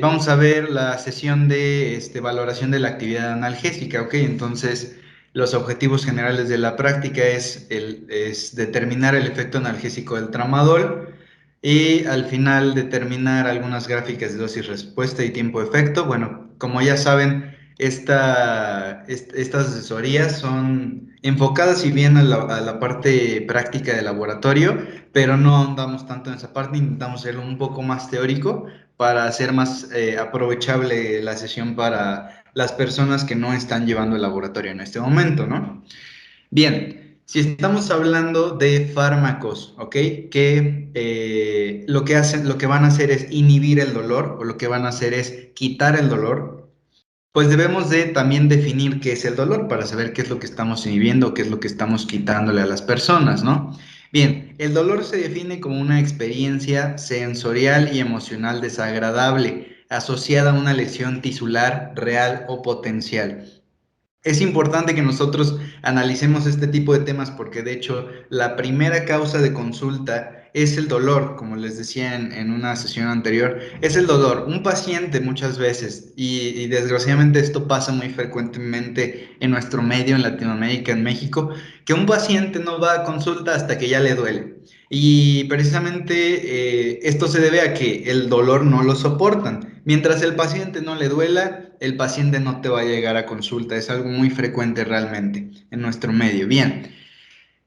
Vamos a ver la sesión de valoración de la actividad analgésica, ¿ok? Entonces, los objetivos generales de la práctica es determinar el efecto analgésico del tramadol y al final determinar algunas gráficas de dosis respuesta y tiempo efecto. Bueno, como ya saben, estas asesorías son enfocadas y bien a la parte práctica de laboratorio, pero no ahondamos tanto en esa parte, intentamos hacerlo un poco más teórico para hacer más aprovechable la sesión para las personas que no están llevando el laboratorio en este momento, ¿no? Bien, si estamos hablando de fármacos, ¿ok? Que lo que van a hacer es inhibir el dolor o lo que van a hacer es quitar el dolor, pues debemos de también definir qué es el dolor para saber qué es lo que estamos inhibiendo, qué es lo que estamos quitándole a las personas, ¿no? Bien, el dolor se define como una experiencia sensorial y emocional desagradable asociada a una lesión tisular real o potencial. Es importante que nosotros analicemos este tipo de temas porque de hecho la primera causa de consulta es el dolor, como les decía en una sesión anterior, es el dolor. Un paciente muchas veces, y desgraciadamente esto pasa muy frecuentemente en nuestro medio, en Latinoamérica, en México, que un paciente no va a consulta hasta que ya le duele. Y precisamente esto se debe a que el dolor no lo soportan. Mientras el paciente no le duela, el paciente no te va a llegar a consulta. Es algo muy frecuente realmente en nuestro medio. Bien,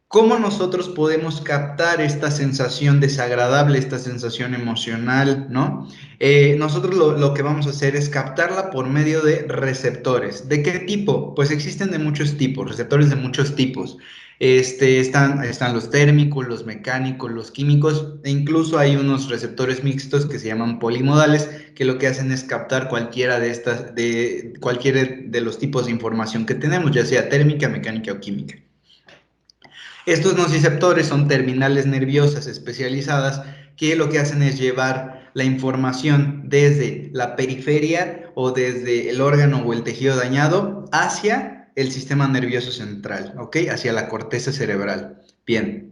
¿cómo nosotros podemos captar esta sensación desagradable, esta sensación emocional, ¿no? Nosotros lo que vamos a hacer es captarla por medio de receptores. ¿De qué tipo? Pues existen de muchos tipos, receptores de muchos tipos. Están los térmicos, los mecánicos, los químicos, e incluso hay unos receptores mixtos que se llaman polimodales, que lo que hacen es captar cualquiera de los tipos de información que tenemos, ya sea térmica, mecánica o química. Estos nociceptores son terminales nerviosas especializadas que lo que hacen es llevar la información desde la periferia o desde el órgano o el tejido dañado hacia el sistema nervioso central, ¿ok? Hacia la corteza cerebral. Bien.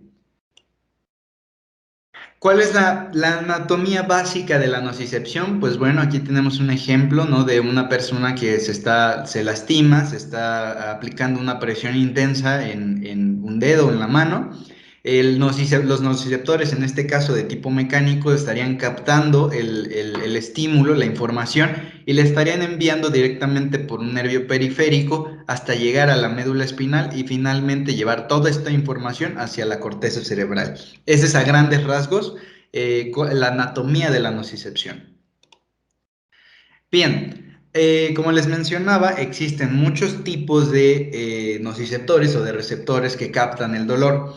¿Cuál es la anatomía básica de la nocicepción? Pues bueno, aquí tenemos un ejemplo, ¿no? De una persona que se lastima, se está aplicando una presión intensa en un dedo, en la mano. Los nociceptores, en este caso de tipo mecánico, estarían captando el estímulo, la información, y le estarían enviando directamente por un nervio periférico hasta llegar a la médula espinal y finalmente llevar toda esta información hacia la corteza cerebral. Ese es a grandes rasgos la anatomía de la nocicepción. Bien, como les mencionaba, existen muchos tipos de nociceptores o de receptores que captan el dolor.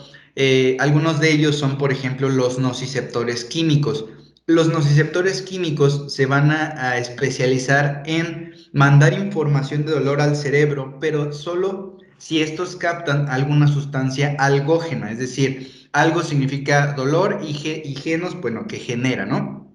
Algunos de ellos son, por ejemplo, los nociceptores químicos. Los nociceptores químicos se van a especializar en mandar información de dolor al cerebro, pero solo si estos captan alguna sustancia algógena, es decir, algo significa dolor y genos, bueno, que genera, ¿no?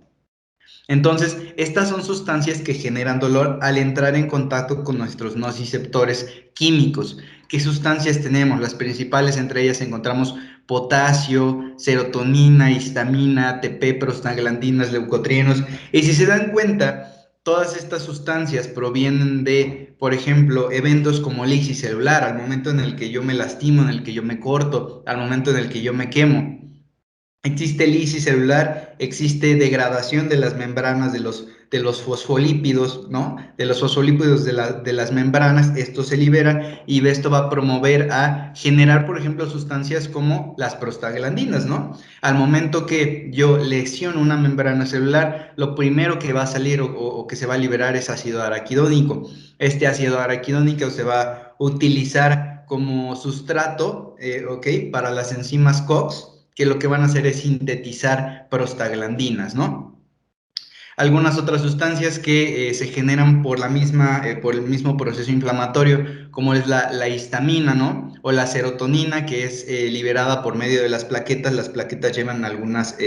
Entonces, estas son sustancias que generan dolor al entrar en contacto con nuestros nociceptores químicos. ¿Qué sustancias tenemos? Las principales entre ellas encontramos potasio, serotonina, histamina, ATP, prostaglandinas, leucotrienos. Y si se dan cuenta, todas estas sustancias provienen de, por ejemplo, eventos como lisis celular, al momento en el que yo me lastimo, en el que yo me corto, al momento en el que yo me quemo. Existe lisis celular, existe degradación de las membranas de los fosfolípidos, ¿no? De los fosfolípidos de las membranas, estos se liberan y esto va a promover a generar, por ejemplo, sustancias como las prostaglandinas, ¿no? Al momento que yo lesiono una membrana celular, lo primero que va a salir o que se va a liberar es ácido araquidónico. Este ácido araquidónico se va a utilizar como sustrato, ¿ok? Para las enzimas COX, que lo que van a hacer es sintetizar prostaglandinas, ¿no? Algunas otras sustancias que se generan por el mismo proceso inflamatorio, como es la histamina, ¿no? O la serotonina, que es liberada por medio de las plaquetas. Las plaquetas llevan algunas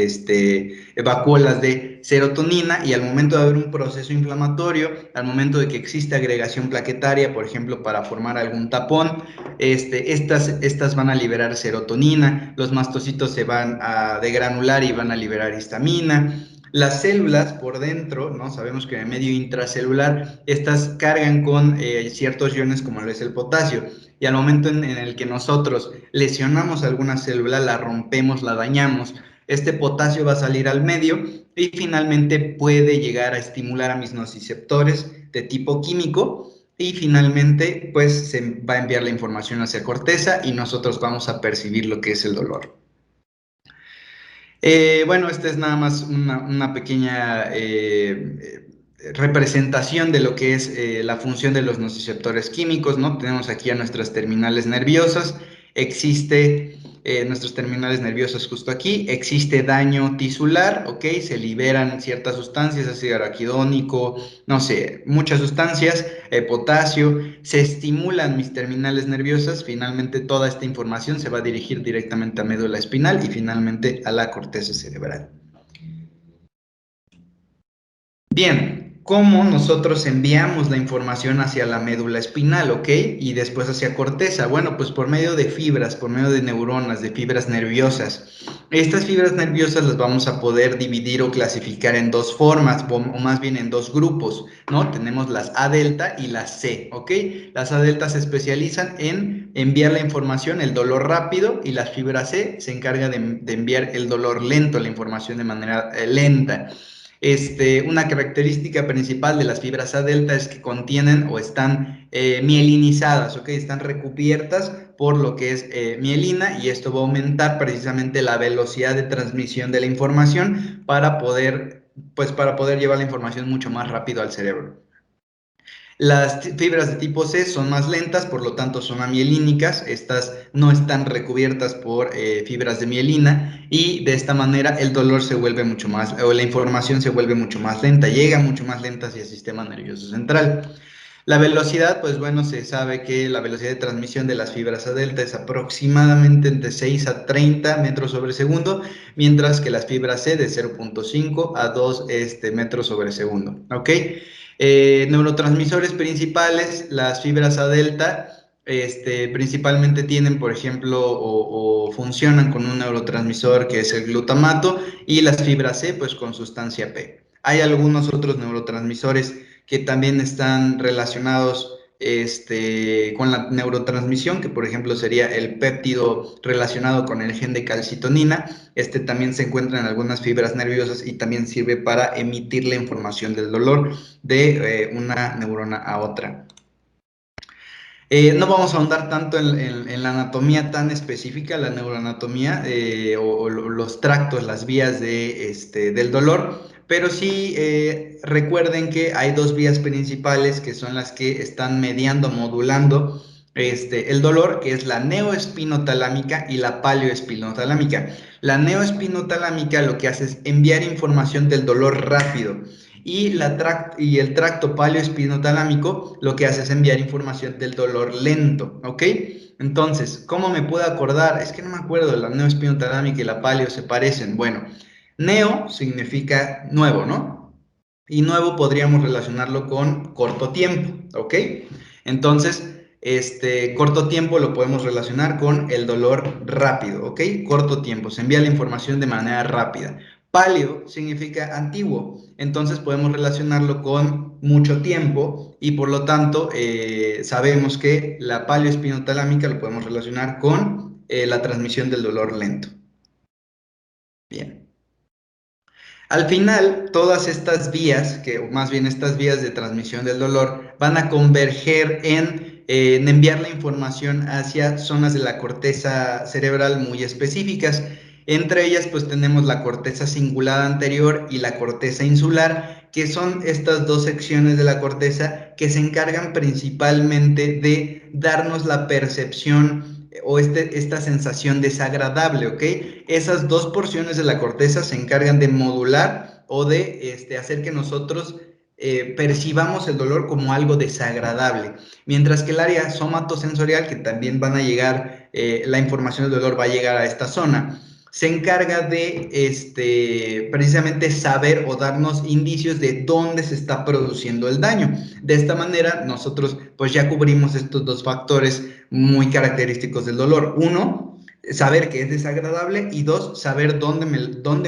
vacuolas de serotonina y al momento de haber un proceso inflamatorio, al momento de que existe agregación plaquetaria, por ejemplo, para formar algún tapón, estas van a liberar serotonina, los mastocitos se van a degranular y van a liberar histamina. Las células por dentro, ¿no? Sabemos que en el medio intracelular, estas cargan con ciertos iones como lo es el potasio. Y al momento en el que nosotros lesionamos alguna célula, la rompemos, la dañamos, este potasio va a salir al medio y finalmente puede llegar a estimular a mis nociceptores de tipo químico y finalmente pues se va a enviar la información hacia corteza y nosotros vamos a percibir lo que es el dolor. Bueno, esta es nada más una pequeña representación de lo que es la función de los nociceptores químicos, ¿no? Tenemos aquí a nuestras terminales nerviosas, existe nuestros terminales nerviosos justo aquí, existe daño tisular, ¿ok? Se liberan ciertas sustancias, ácido araquidónico, no sé, muchas sustancias, potasio, se estimulan mis terminales nerviosas, finalmente toda esta información se va a dirigir directamente a médula espinal y finalmente a la corteza cerebral. Bien, ¿cómo nosotros enviamos la información hacia la médula espinal, ok? Y después hacia corteza. Bueno, pues por medio de fibras, por medio de neuronas, de fibras nerviosas. Estas fibras nerviosas las vamos a poder dividir o clasificar en dos formas, o más bien en dos grupos, ¿no? Tenemos las A delta y las C, ¿ok? Las A delta se especializan en enviar la información, el dolor rápido, y las fibras C se encarga de enviar el dolor lento, la información de manera lenta. Una característica principal de las fibras A delta es que contienen o están mielinizadas, ¿ok? Están recubiertas por lo que es mielina y esto va a aumentar precisamente la velocidad de transmisión de la información para poder llevar la información mucho más rápido al cerebro. Las fibras de tipo C son más lentas, por lo tanto son amielínicas, estas no están recubiertas por fibras de mielina y de esta manera el dolor se vuelve mucho más, o la información se vuelve mucho más lenta, llega mucho más lenta hacia el sistema nervioso central. La velocidad, pues bueno, se sabe que la velocidad de transmisión de las fibras A delta es aproximadamente entre 6 a 30 metros sobre segundo, mientras que las fibras C de 0.5 a 2 metros sobre segundo, ¿ok? Neurotransmisores principales, las fibras A delta, principalmente tienen, por ejemplo, o funcionan con un neurotransmisor que es el glutamato y las fibras C, pues con sustancia P. Hay algunos otros neurotransmisores que también están relacionados con la neurotransmisión, que por ejemplo sería el péptido relacionado con el gen de calcitonina. Este también se encuentra en algunas fibras nerviosas y también sirve para emitir la información del dolor de una neurona a otra. No vamos a ahondar tanto en la anatomía tan específica, la neuroanatomía o los tractos, las vías del dolor, pero sí recuerden que hay dos vías principales que son las que están mediando, modulando el dolor, que es la neoespinotalámica y la paleoespinotalámica. La neoespinotalámica lo que hace es enviar información del dolor rápido y el tracto paleoespinotalámico lo que hace es enviar información del dolor lento, ¿ok? Entonces, ¿cómo me puedo acordar? Es que no me acuerdo, la neoespinotalámica y la paleo se parecen. Bueno, neo significa nuevo, ¿no? Y nuevo podríamos relacionarlo con corto tiempo, ¿ok? Entonces, corto tiempo lo podemos relacionar con el dolor rápido, ¿ok? Corto tiempo, se envía la información de manera rápida. Paleo significa antiguo, entonces podemos relacionarlo con mucho tiempo y por lo tanto sabemos que la paleoespinotalámica lo podemos relacionar con la transmisión del dolor lento. Bien. Al final, todas estas vías, que más bien estas vías de transmisión del dolor, van a converger en enviar la información hacia zonas de la corteza cerebral muy específicas. Entre ellas, pues tenemos la corteza cingulada anterior y la corteza insular, que son estas dos secciones de la corteza que se encargan principalmente de darnos la percepción o esta sensación desagradable, ¿ok? Esas dos porciones de la corteza se encargan de modular o de hacer que nosotros percibamos el dolor como algo desagradable, mientras que el área somatosensorial, que también van a llegar, la información del dolor va a llegar a esta zona, se encarga de precisamente saber o darnos indicios de dónde se está produciendo el daño. De esta manera, nosotros pues ya cubrimos estos dos factores muy característicos del dolor. Uno, saber que es desagradable y dos, saber dónde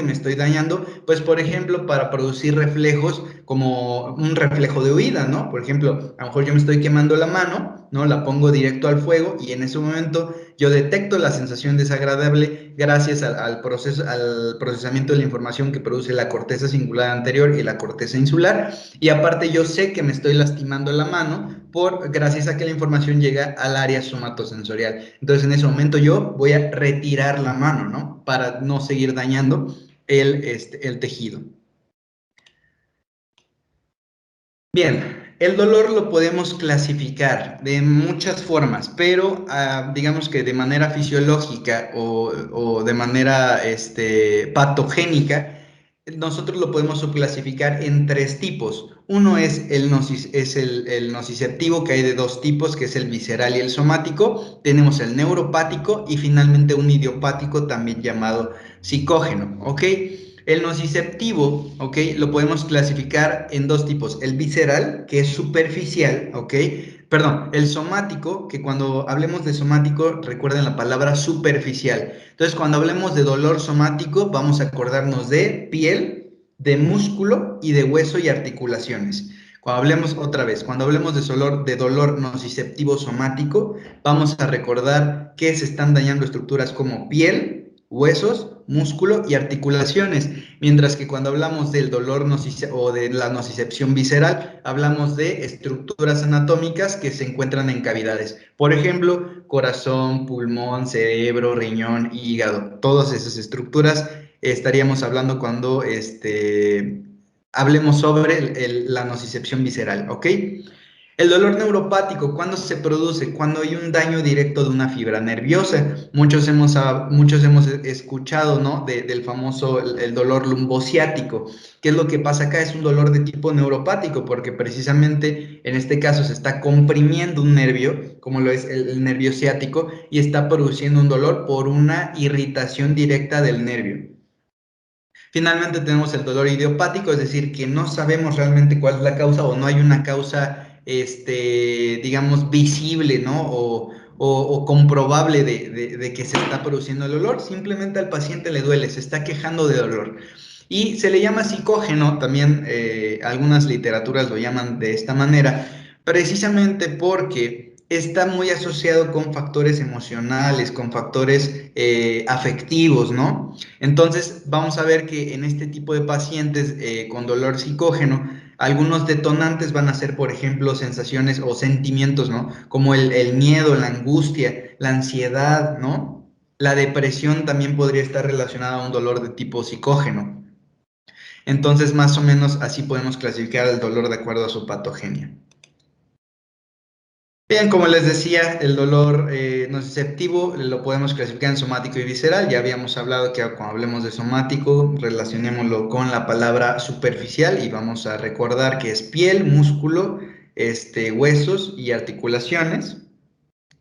me estoy dañando, pues por ejemplo, para producir reflejos como un reflejo de huida, ¿no? Por ejemplo, a lo mejor yo me estoy quemando la mano, ¿no? La pongo directo al fuego y en ese momento yo detecto la sensación desagradable gracias al procesamiento de la información que produce la corteza cingular anterior y la corteza insular, y aparte yo sé que me estoy lastimando la mano gracias a que la información llega al área somatosensorial. Entonces en ese momento yo voy a retirar la mano, ¿no? Para no seguir dañando el tejido. Bien, el dolor lo podemos clasificar de muchas formas, pero digamos que de manera fisiológica o de manera patogénica, nosotros lo podemos subclasificar en tres tipos. Uno es el nociceptivo, que hay de dos tipos, que es el visceral y el somático. Tenemos el neuropático y finalmente un idiopático, también llamado psicógeno, ¿ok? El nociceptivo, ¿ok? Lo podemos clasificar en dos tipos. El visceral, que es superficial, ¿ok? Perdón, el somático, que cuando hablemos de somático, recuerden la palabra superficial. Entonces, cuando hablemos de dolor somático, vamos a acordarnos de piel, de músculo y de hueso y articulaciones. Cuando hablemos otra vez, cuando hablemos de dolor nociceptivo somático, vamos a recordar que se están dañando estructuras como piel, huesos, músculo y articulaciones, mientras que cuando hablamos del dolor o de la nocicepción visceral, hablamos de estructuras anatómicas que se encuentran en cavidades. Por ejemplo, corazón, pulmón, cerebro, riñón, hígado, todas esas estructuras estaríamos hablando cuando hablemos sobre la nocicepción visceral, ¿ok? El dolor neuropático, ¿cuándo se produce? Cuando hay un daño directo de una fibra nerviosa. Muchos hemos escuchado, ¿no? Del famoso el dolor lumbociático. ¿Qué es lo que pasa acá? Es un dolor de tipo neuropático, porque precisamente en este caso se está comprimiendo un nervio, como lo es el nervio ciático, y está produciendo un dolor por una irritación directa del nervio. Finalmente tenemos el dolor idiopático, es decir, que no sabemos realmente cuál es la causa o no hay una causa, digamos, visible, ¿no? O comprobable de que se está produciendo el dolor. Simplemente al paciente le duele, se está quejando de dolor. Y se le llama psicógeno, también algunas literaturas lo llaman de esta manera, precisamente porque está muy asociado con factores emocionales, con factores afectivos, ¿no? Entonces, vamos a ver que en este tipo de pacientes con dolor psicógeno, algunos detonantes van a ser, por ejemplo, sensaciones o sentimientos, ¿no? Como el miedo, la angustia, la ansiedad, ¿no? La depresión también podría estar relacionada a un dolor de tipo psicógeno. Entonces, más o menos así podemos clasificar el dolor de acuerdo a su patogenia. Bien, como les decía, el dolor nociceptivo lo podemos clasificar en somático y visceral. Ya habíamos hablado que cuando hablemos de somático, relacionémoslo con la palabra superficial y vamos a recordar que es piel, músculo, huesos y articulaciones.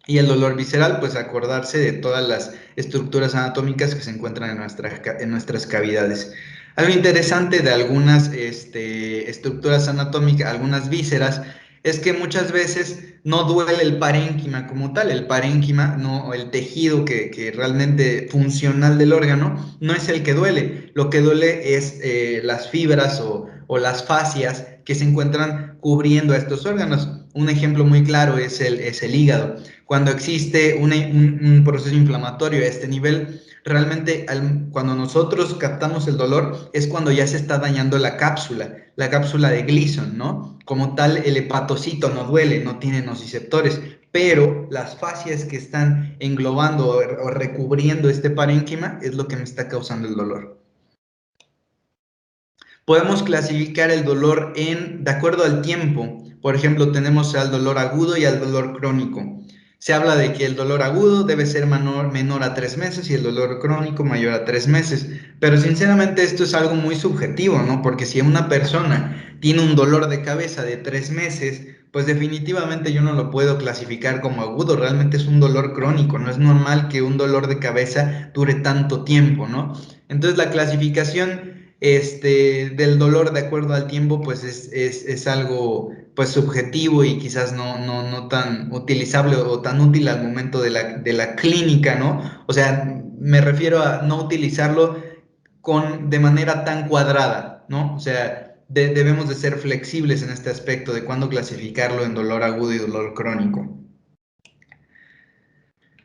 Y el dolor visceral, pues acordarse de todas las estructuras anatómicas que se encuentran en nuestras cavidades. Algo interesante de algunas estructuras anatómicas, algunas vísceras, es que muchas veces no duele el parénquima como tal. El parénquima, no, el tejido que realmente funcional del órgano, no es el que duele. Lo que duele es las fibras o las fascias que se encuentran cubriendo a estos órganos. Un ejemplo muy claro es el hígado. Cuando existe un proceso inflamatorio a este nivel, realmente cuando nosotros captamos el dolor es cuando ya se está dañando la cápsula de Gleason, ¿no? Como tal, el hepatocito no duele, no tiene nociceptores, pero las fascias que están englobando o recubriendo este parénquima es lo que me está causando el dolor. Podemos clasificar el dolor de acuerdo al tiempo. Por ejemplo, tenemos al dolor agudo y al dolor crónico. Se habla de que el dolor agudo debe ser menor a 3 meses y el dolor crónico mayor a 3 meses. Pero sinceramente esto es algo muy subjetivo, ¿no? Porque si una persona tiene un dolor de cabeza de 3 meses, pues definitivamente yo no lo puedo clasificar como agudo. Realmente es un dolor crónico. No es normal que un dolor de cabeza dure tanto tiempo, ¿no? Entonces la clasificación del dolor de acuerdo al tiempo, pues es algo pues subjetivo y quizás no tan utilizable o tan útil al momento de la clínica, ¿no? O sea, me refiero a no utilizarlo de manera tan cuadrada, ¿no? O sea, debemos de ser flexibles en este aspecto de cuándo clasificarlo en dolor agudo y dolor crónico.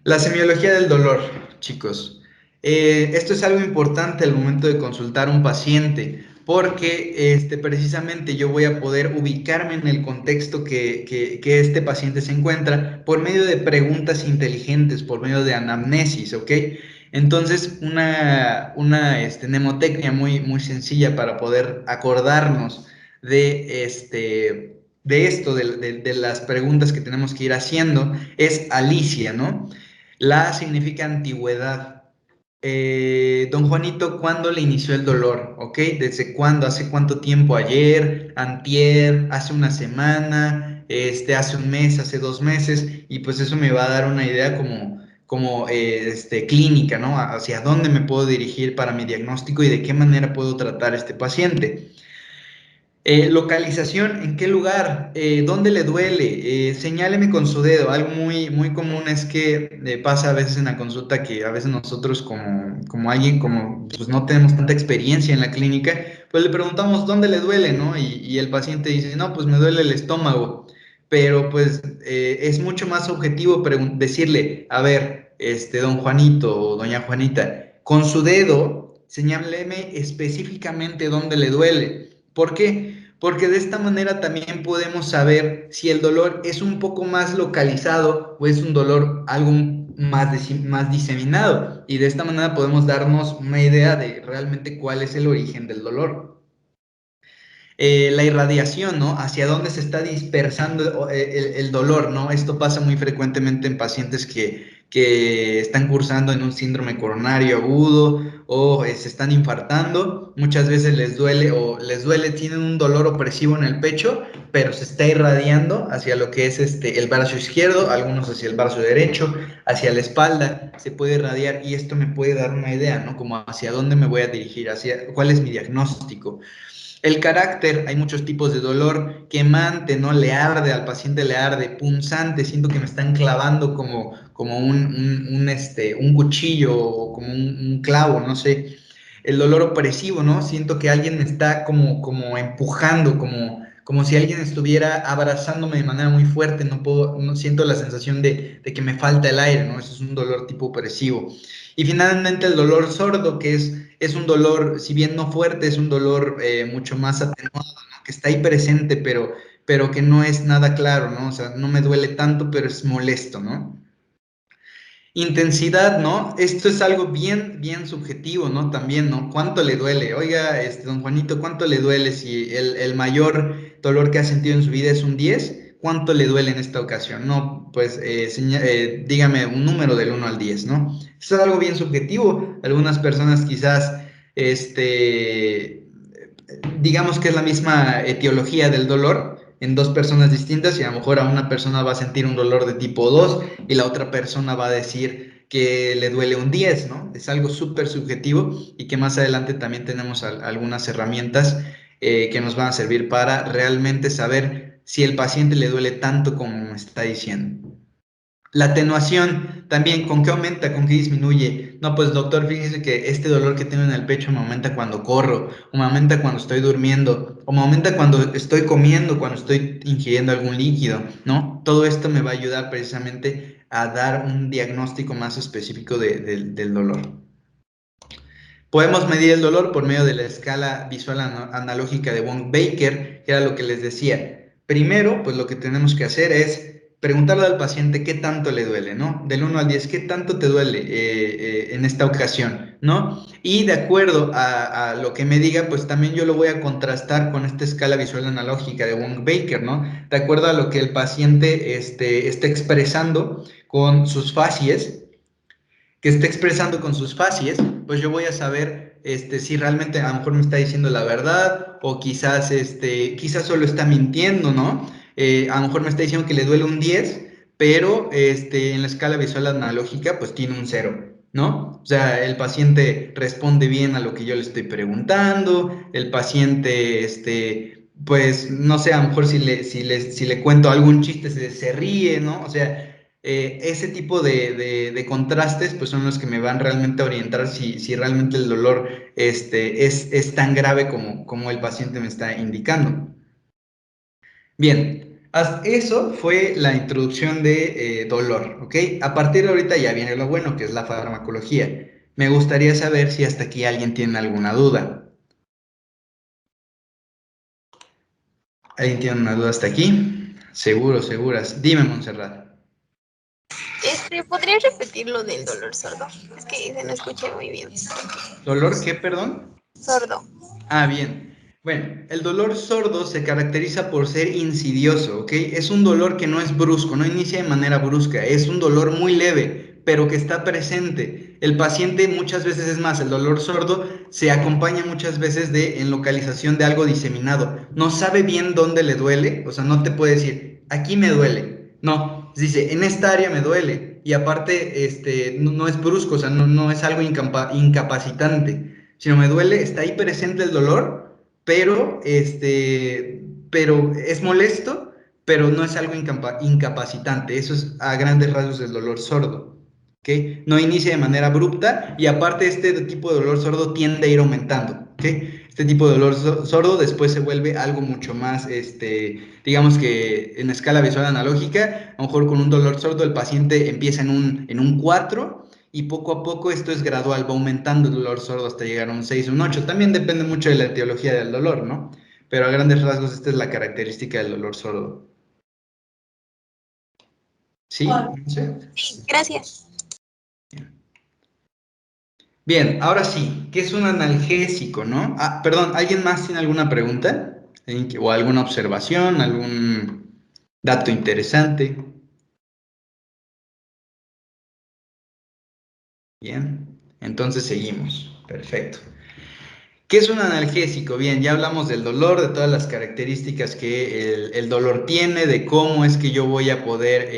La semiología del dolor, chicos. Esto es algo importante al momento de consultar a un paciente, porque precisamente yo voy a poder ubicarme en el contexto que este paciente se encuentra por medio de preguntas inteligentes, por medio de anamnesis, ¿ok? Entonces, una mnemotecnia muy sencilla para poder acordarnos de esto, de las preguntas que tenemos que ir haciendo, es Alicia, ¿no? La significa antigüedad. Don Juanito, ¿cuándo le inició el dolor? ¿Ok? ¿Desde cuándo? ¿Hace cuánto tiempo? ¿Ayer? ¿Antier? ¿Hace una semana? ¿Hace un mes? ¿Hace 2 meses? Y pues eso me va a dar una idea como clínica, ¿no? Hacia dónde me puedo dirigir para mi diagnóstico y de qué manera puedo tratar a este paciente. Localización, ¿en qué lugar? ¿Dónde le duele? Señáleme con su dedo. Algo muy común es que pasa a veces en la consulta que a veces nosotros como alguien, como pues no tenemos tanta experiencia en la clínica, pues le preguntamos dónde le duele, ¿no? Y el paciente dice, no, pues me duele el estómago. Pero pues es mucho más objetivo decirle, a ver, don Juanito o doña Juanita, con su dedo, señáleme específicamente dónde le duele. ¿Por qué? Porque de esta manera también podemos saber si el dolor es un poco más localizado o es un dolor algo más diseminado. Y de esta manera podemos darnos una idea de realmente cuál es el origen del dolor. La irradiación, ¿no? Hacia dónde se está dispersando el dolor, ¿no? Esto pasa muy frecuentemente en pacientes que están cursando en un síndrome coronario agudo o se están infartando. Muchas veces les duele, tienen un dolor opresivo en el pecho, pero se está irradiando hacia lo que es el brazo izquierdo, algunos hacia el brazo derecho, hacia la espalda, se puede irradiar y esto me puede dar una idea, ¿no? Como hacia dónde me voy a dirigir, hacia cuál es mi diagnóstico. El carácter, hay muchos tipos de dolor, quemante, ¿no? Le arde, al paciente le arde, punzante, siento que me están clavando como un cuchillo o como un clavo, no sé. El dolor opresivo, ¿no? Siento que alguien me está como empujando, como si alguien estuviera abrazándome de manera muy fuerte, no siento la sensación de que me falta el aire, ¿no? Eso es un dolor tipo opresivo. Y finalmente el dolor sordo, que es un dolor, si bien no fuerte, es un dolor mucho más atenuado, ¿no? Que está ahí presente, pero que no es nada claro, ¿no? O sea, no me duele tanto, pero es molesto, ¿no? Intensidad, ¿no? Esto es algo bien subjetivo, ¿no? También, ¿no? ¿Cuánto le duele? Oiga, don Juanito, ¿cuánto le duele si el mayor dolor que ha sentido en su vida es un 10? ¿Cuánto le duele en esta ocasión? No, pues dígame un número del 1 al 10, ¿no? Esto es algo bien subjetivo. Algunas personas quizás, digamos que es la misma etiología del dolor en dos personas distintas y a lo mejor a una persona va a sentir un dolor de tipo 2 y la otra persona va a decir que le duele un 10, ¿no? Es algo súper subjetivo y que más adelante también tenemos algunas herramientas que nos van a servir para realmente saber si el paciente le duele tanto como me está diciendo. La atenuación también, ¿con qué aumenta? ¿Con qué disminuye? No, pues doctor, fíjese que este dolor que tengo en el pecho me aumenta cuando corro, o me aumenta cuando estoy durmiendo, o me aumenta cuando estoy comiendo, cuando estoy ingiriendo algún líquido, ¿no? Todo esto me va a ayudar precisamente a dar un diagnóstico más específico del dolor. Podemos medir el dolor por medio de la escala visual analógica de Wong-Baker, que era lo que les decía. Primero, pues lo que tenemos que hacer es preguntarle al paciente qué tanto le duele, ¿no? Del 1 al 10, ¿qué tanto te duele en esta ocasión, ¿no? Y de acuerdo a lo que me diga, pues también yo lo voy a contrastar con esta escala visual analógica de Wong-Baker, ¿no? De acuerdo a lo que el paciente esté expresando con sus facies, pues yo voy a saber si realmente a lo mejor me está diciendo la verdad o quizás solo está mintiendo, ¿no? A lo mejor me está diciendo que le duele un 10, pero en la escala visual analógica pues tiene un 0, ¿no? ¿no? O sea, el paciente responde bien a lo que yo le estoy preguntando, el paciente, pues, no sé, a lo mejor si le cuento algún chiste se ríe, ¿no? O sea, ese tipo de contrastes, pues, son los que me van realmente a orientar si realmente el dolor, es tan grave como el paciente me está indicando. Bien, eso fue la introducción de dolor, ¿ok? A partir de ahorita ya viene lo bueno, que es la farmacología. Me gustaría saber si hasta aquí alguien tiene alguna duda. ¿Alguien tiene una duda hasta aquí? Seguro, seguras. Dime, Montserrat. ¿Podrías repetir lo del dolor sordo? Es que se no escuché muy bien. ¿Dolor qué, perdón? Sordo. Ah, bien. Bueno, el dolor sordo se caracteriza por ser insidioso, ¿ok? Es un dolor que no es brusco, no inicia de manera brusca, es un dolor muy leve, pero que está presente. El paciente muchas veces, es más, el dolor sordo se acompaña muchas veces en localización de algo diseminado. No sabe bien dónde le duele, o sea, no te puede decir, aquí me duele. No, dice, en esta área me duele. Y aparte, no es brusco, o sea, no es algo incapacitante, sino me duele, está ahí presente el dolor, pero es molesto, pero no es algo incapacitante. Eso es a grandes rasgos el dolor sordo. ¿Ok? No inicia de manera abrupta y aparte este tipo de dolor sordo tiende a ir aumentando. ¿Ok? Este tipo de dolor sordo después se vuelve algo mucho más, digamos que en escala visual analógica, a lo mejor con un dolor sordo el paciente empieza en un 4 y poco a poco esto es gradual, va aumentando el dolor sordo hasta llegar a un 6 o un 8. También depende mucho de la etiología del dolor, ¿no? Pero a grandes rasgos esta es la característica del dolor sordo. ¿Sí? ¿No sé? Sí, gracias. Bien, ahora sí, ¿qué es un analgésico, no? Ah, perdón, ¿alguien más tiene alguna pregunta? ¿O alguna observación, algún dato interesante? Bien, entonces seguimos. Perfecto. ¿Qué es un analgésico? Bien, ya hablamos del dolor, de todas las características que el dolor tiene, de cómo es que yo voy a poder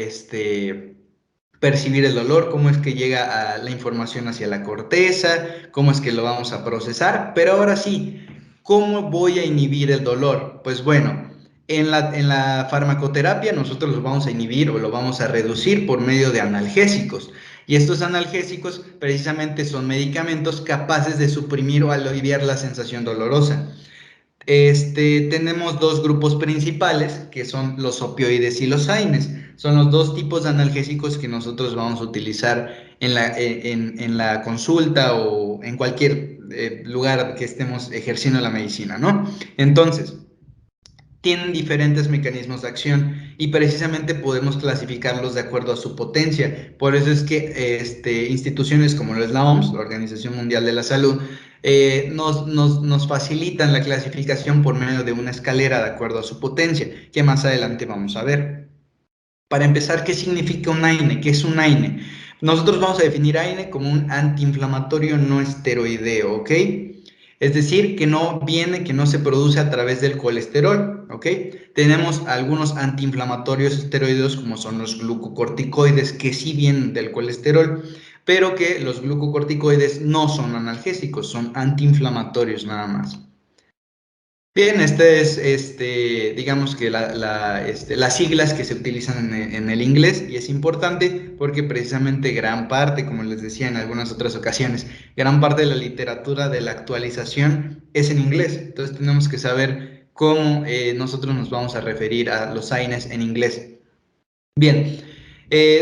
percibir el dolor, cómo es que llega la información hacia la corteza, cómo es que lo vamos a procesar. Pero ahora sí, ¿cómo voy a inhibir el dolor? Pues bueno, en la farmacoterapia nosotros lo vamos a inhibir o lo vamos a reducir por medio de analgésicos. Y estos analgésicos precisamente son medicamentos capaces de suprimir o aliviar la sensación dolorosa. Tenemos dos grupos principales, que son los opioides y los AINES. Son los dos tipos de analgésicos que nosotros vamos a utilizar en la consulta o en cualquier lugar que estemos ejerciendo la medicina, ¿no? Entonces, tienen diferentes mecanismos de acción y precisamente podemos clasificarlos de acuerdo a su potencia. Por eso es que instituciones como lo es la OMS, la Organización Mundial de la Salud, nos facilitan la clasificación por medio de una escalera de acuerdo a su potencia, que más adelante vamos a ver. Para empezar, ¿qué significa un AINE? ¿Qué es un AINE? Nosotros vamos a definir AINE como un antiinflamatorio no esteroideo, ¿ok? Es decir, que no se produce a través del colesterol, ¿ok? Tenemos algunos antiinflamatorios esteroideos como son los glucocorticoides, que sí vienen del colesterol, pero que los glucocorticoides no son analgésicos, son antiinflamatorios nada más. Bien, digamos que las siglas que se utilizan en el inglés, y es importante porque precisamente gran parte, como les decía en algunas otras ocasiones, gran parte de la literatura de la actualización es en inglés. Entonces tenemos que saber cómo nosotros nos vamos a referir a los AINES en inglés. Bien,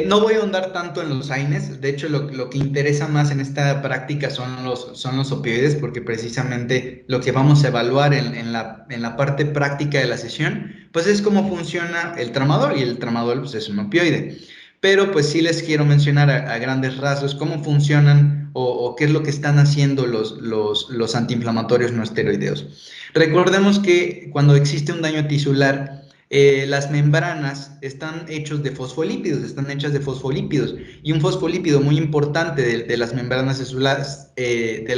no voy a ahondar tanto en los AINES, de hecho lo que interesa más en esta práctica son los opioides, porque precisamente lo que vamos a evaluar en la parte práctica de la sesión, pues es cómo funciona el tramadol, y el tramadol pues, es un opioide. Pero pues sí les quiero mencionar a grandes rasgos cómo funcionan o qué es lo que están haciendo los antiinflamatorios no esteroideos. Recordemos que cuando existe un daño tisular, las membranas están hechos de fosfolípidos, están hechas de fosfolípidos, y un fosfolípido muy importante de las membranas celulares es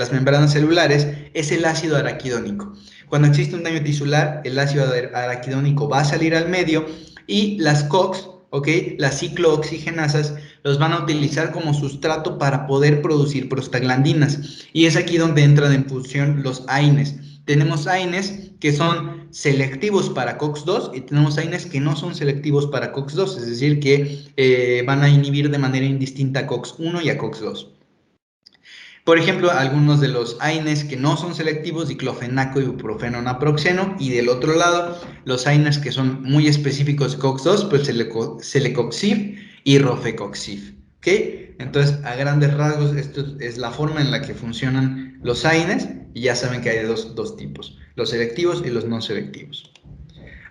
el ácido araquidónico. Cuando existe un daño tisular, el ácido araquidónico va a salir al medio y las COX ¿ok? Las ciclooxigenasas los van a utilizar como sustrato para poder producir prostaglandinas. Y es aquí donde entran en función los AINES. Tenemos AINES que son selectivos para COX-2 y tenemos AINES que no son selectivos para COX-2, es decir, que van a inhibir de manera indistinta a COX-1 y a COX-2. Por ejemplo, algunos de los AINES que no son selectivos, diclofenaco, ibuprofeno, naproxeno, y del otro lado, los AINES que son muy específicos de COX-2, pues celecoxib y rofecoxib, ¿ok? Entonces, a grandes rasgos, esto es la forma en la que funcionan los AINES, y ya saben que hay de dos tipos, los selectivos y los no selectivos.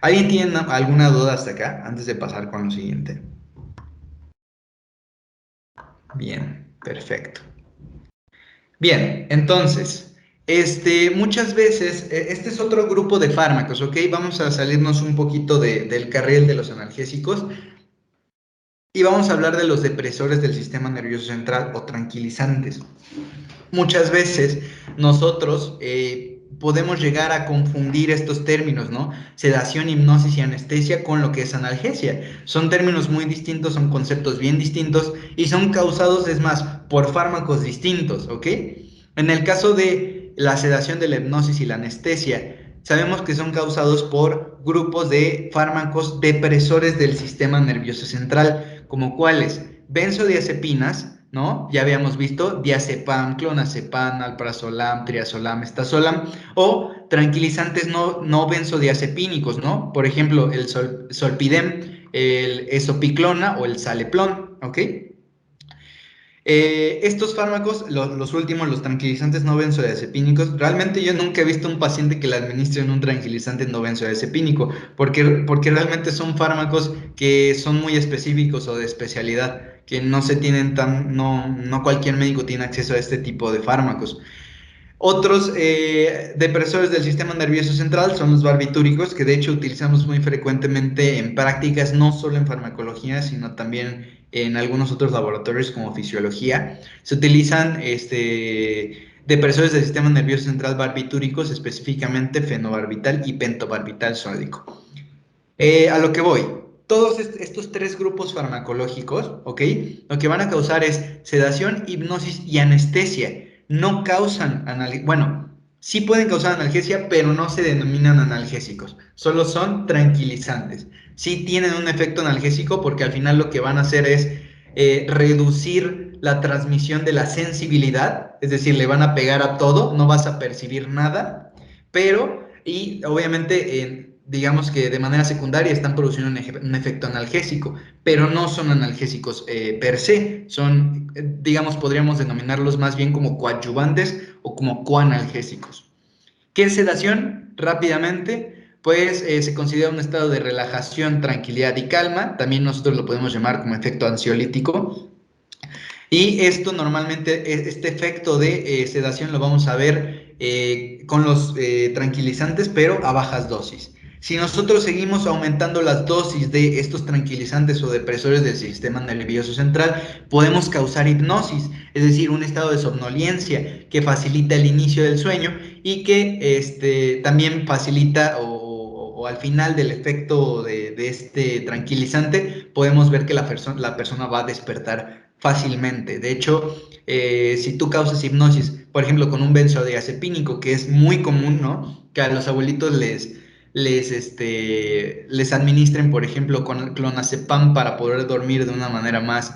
¿Alguien tiene alguna duda hasta acá, antes de pasar con lo siguiente? Bien, perfecto. Bien, entonces, muchas veces, este es otro grupo de fármacos, ¿ok? Vamos a salirnos un poquito del carril de los analgésicos y vamos a hablar de los depresores del sistema nervioso central o tranquilizantes. Muchas veces nosotros podemos llegar a confundir estos términos, ¿no? Sedación, hipnosis y anestesia con lo que es analgesia. Son términos muy distintos, son conceptos bien distintos y son causados, es más, por fármacos distintos, ¿ok? En el caso de la sedación, de la hipnosis y la anestesia, sabemos que son causados por grupos de fármacos depresores del sistema nervioso central, como cuáles: benzodiazepinas, ¿no? Ya habíamos visto diazepam, clonazepam, alprazolam, triazolam, estazolam, o tranquilizantes no benzodiazepínicos, ¿no? Por ejemplo, el solpidem, el esopiclona o el saleplón, ¿ok? Estos fármacos, los últimos, los tranquilizantes no benzodiazepínicos, realmente yo nunca he visto un paciente que le administren un tranquilizante no benzodiazepínico, porque realmente son fármacos que son muy específicos o de especialidad, que no se tienen no cualquier médico tiene acceso a este tipo de fármacos. Otros depresores del sistema nervioso central son los barbitúricos, que de hecho utilizamos muy frecuentemente en prácticas, no solo en farmacología, sino también en algunos otros laboratorios como fisiología. Se utilizan depresores del sistema nervioso central barbitúricos, específicamente fenobarbital y pentobarbital sódico. A lo que voy, todos estos tres grupos farmacológicos, ¿ok? Lo que van a causar es sedación, hipnosis y anestesia. No causan analgesia, bueno, sí pueden causar analgesia, pero no se denominan analgésicos, solo son tranquilizantes. Sí tienen un efecto analgésico porque al final lo que van a hacer es reducir la transmisión de la sensibilidad, es decir, le van a pegar a todo, no vas a percibir nada, pero, y obviamente, digamos que de manera secundaria están produciendo un efecto analgésico, pero no son analgésicos per se, son, digamos, podríamos denominarlos más bien como coadyuvantes o como coanalgésicos. ¿Qué es sedación? Rápidamente, pues se considera un estado de relajación, tranquilidad y calma, también nosotros lo podemos llamar como efecto ansiolítico, y esto normalmente, este efecto de sedación lo vamos a ver con los tranquilizantes, pero a bajas dosis. Si nosotros seguimos aumentando las dosis de estos tranquilizantes o depresores del sistema nervioso central, podemos causar hipnosis, es decir, un estado de somnolencia que facilita el inicio del sueño y que también facilita o al final del efecto de este tranquilizante, podemos ver que la persona va a despertar fácilmente. De hecho, si tú causas hipnosis, por ejemplo, con un benzodiazepínico, que es muy común, ¿no? Que a los abuelitos les administren, por ejemplo, con clonazepam para poder dormir de una manera más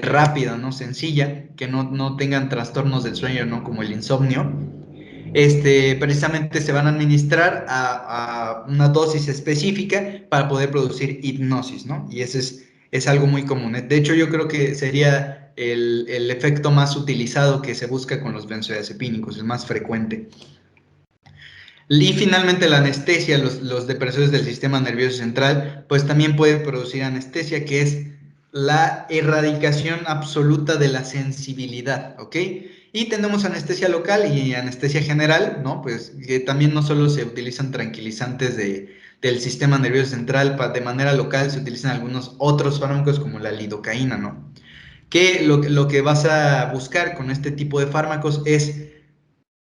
rápida, ¿no? Sencilla, que no tengan trastornos del sueño, ¿no? Como el insomnio. Precisamente se van a administrar a una dosis específica para poder producir hipnosis, ¿no? Y ese es algo muy común. De hecho, yo creo que sería el efecto más utilizado que se busca con los benzodiazepínicos, el más frecuente. Y finalmente la anestesia, los depresores del sistema nervioso central, pues también pueden producir anestesia, que es la erradicación absoluta de la sensibilidad, ¿ok? Y tenemos anestesia local y anestesia general, ¿no? Pues que también no solo se utilizan tranquilizantes del sistema nervioso central, de manera local se utilizan algunos otros fármacos como la lidocaína, ¿no? Que lo que vas a buscar con este tipo de fármacos es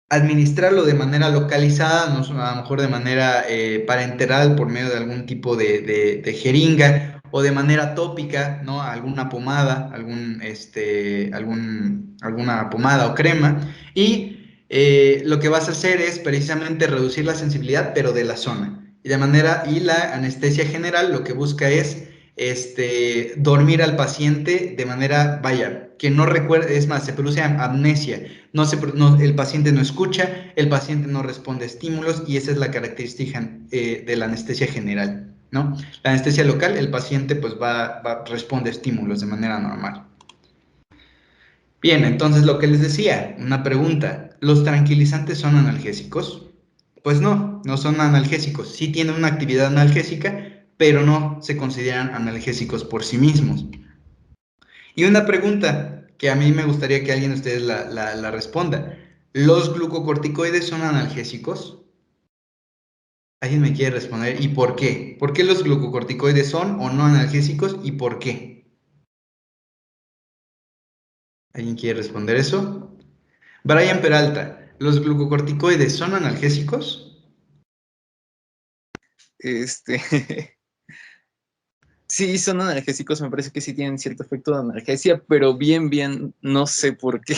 administrarlo de manera localizada, no a lo mejor de manera parenteral por medio de algún tipo de jeringa o de manera tópica, ¿no? Alguna pomada, alguna pomada o crema, y lo que vas a hacer es precisamente reducir la sensibilidad, pero de la zona. Y la anestesia general lo que busca es dormir al paciente de manera, vaya, que no recuerde, es más, se produce amnesia, el paciente no escucha, el paciente no responde a estímulos y esa es la característica de la anestesia general, ¿no? La anestesia local, el paciente pues responde a estímulos de manera normal. Bien, entonces lo que les decía, una pregunta, ¿los tranquilizantes son analgésicos? Pues no, no son analgésicos, sí tienen una actividad analgésica, pero no se consideran analgésicos por sí mismos. Y una pregunta que a mí me gustaría que alguien de ustedes la responda. ¿Los glucocorticoides son analgésicos? ¿Alguien me quiere responder? ¿Y por qué? ¿Por qué los glucocorticoides son o no analgésicos y por qué? ¿Alguien quiere responder eso? Brian Peralta, ¿los glucocorticoides son analgésicos? Este, sí, son analgésicos, me parece que sí tienen cierto efecto de analgesia, pero bien, no sé por qué.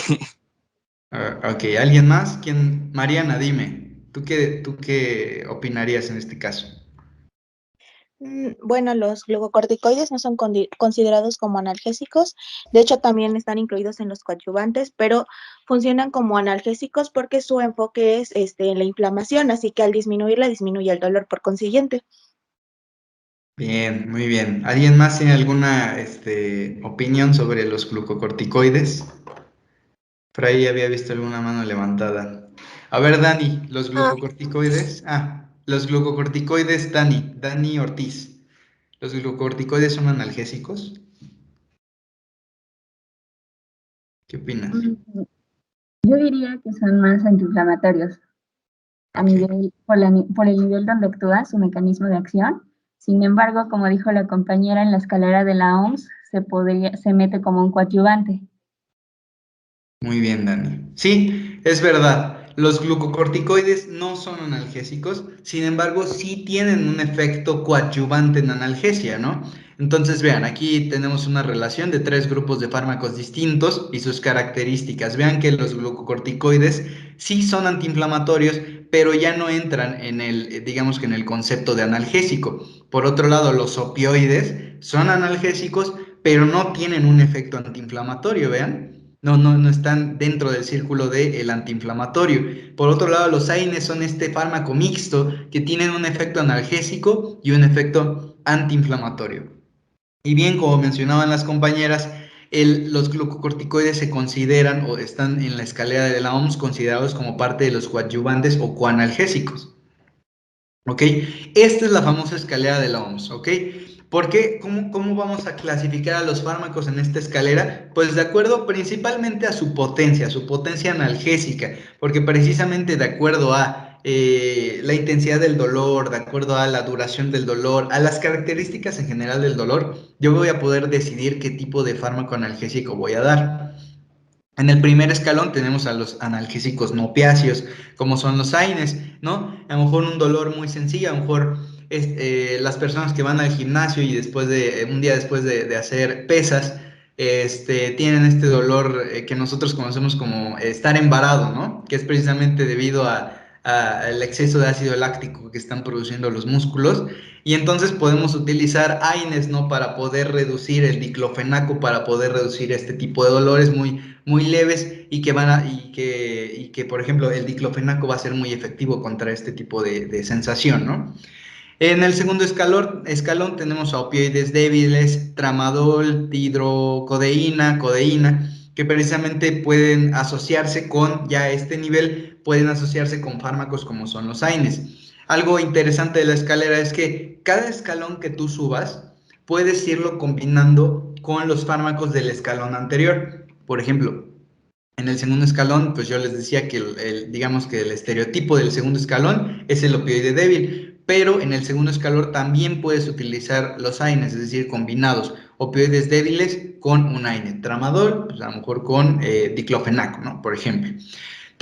Ok, ¿alguien más? ¿Quién? Mariana, dime, tú qué opinarías en este caso? Bueno, los glucocorticoides no son considerados como analgésicos, de hecho también están incluidos en los coadyuvantes, pero funcionan como analgésicos porque su enfoque es en la inflamación, así que al disminuirla disminuye el dolor por consiguiente. Bien, muy bien. ¿Alguien más tiene alguna opinión sobre los glucocorticoides? Por ahí había visto alguna mano levantada. A ver, Dani, los Ah, glucocorticoides. Los glucocorticoides, Dani Ortiz. ¿Los glucocorticoides son analgésicos? ¿Qué opinas? Mm, Yo diría que son más antiinflamatorios a Ok, nivel, por el nivel donde actúa su mecanismo de acción. Sin embargo, como dijo la compañera, en la escalera de la OMS se mete como un coadyuvante. muy bien, Dani. Sí, es verdad. Los glucocorticoides no son analgésicos, sin embargo, sí tienen un efecto coadyuvante en analgesia, ¿no? Entonces, vean, aquí tenemos una relación de tres grupos de fármacos distintos y sus características. Vean que los glucocorticoides sí son antiinflamatorios, pero ya no entran en digamos que en el concepto de analgésico. Por otro lado, los opioides son analgésicos, pero no tienen un efecto antiinflamatorio, vean. No están dentro del círculo del antiinflamatorio. Por otro lado, los AINES son este fármaco mixto que tienen un efecto analgésico y un efecto antiinflamatorio. Y bien, como mencionaban las compañeras, los glucocorticoides se consideran o están en la escalera de la OMS considerados como parte de los coadyuvantes o coanalgésicos. ¿Ok? Esta es la famosa escalera de la OMS, ¿ok? ¿Por qué? ¿Cómo vamos a clasificar a los fármacos en esta escalera? Pues de acuerdo principalmente a su potencia analgésica, porque precisamente de acuerdo a la intensidad del dolor, de acuerdo a la duración del dolor, a las características en general del dolor, yo voy a poder decidir qué tipo de fármaco analgésico voy a dar. En el primer escalón tenemos a los analgésicos no opiáceos, como son los AINES, ¿no? A lo mejor un dolor muy sencillo, a lo mejor las personas que van al gimnasio y un día después de hacer pesas, tienen este dolor que nosotros conocemos como estar embarado, ¿no? Que es precisamente debido al exceso de ácido láctico que están produciendo los músculos. Y entonces podemos utilizar AINES, ¿no? Para poder reducir el diclofenaco, para poder reducir este tipo de dolores muy leves y que, por ejemplo, el diclofenaco va a ser muy efectivo contra este tipo de sensación, ¿no? En el segundo escalón tenemos a opioides débiles, tramadol, hidrocodeína, codeína, que precisamente pueden asociarse con, ya a este nivel, pueden asociarse con fármacos como son los AINES. Algo interesante de la escalera es que cada escalón que tú subas, puedes irlo combinando con los fármacos del escalón anterior. Por ejemplo, en el segundo escalón, pues yo les decía que digamos que el estereotipo del segundo escalón es el opioide débil, pero en el segundo escalón también puedes utilizar los AINES, es decir, combinados, opioides débiles con un AINE, tramadol, pues a lo mejor con diclofenaco, ¿no? Por ejemplo.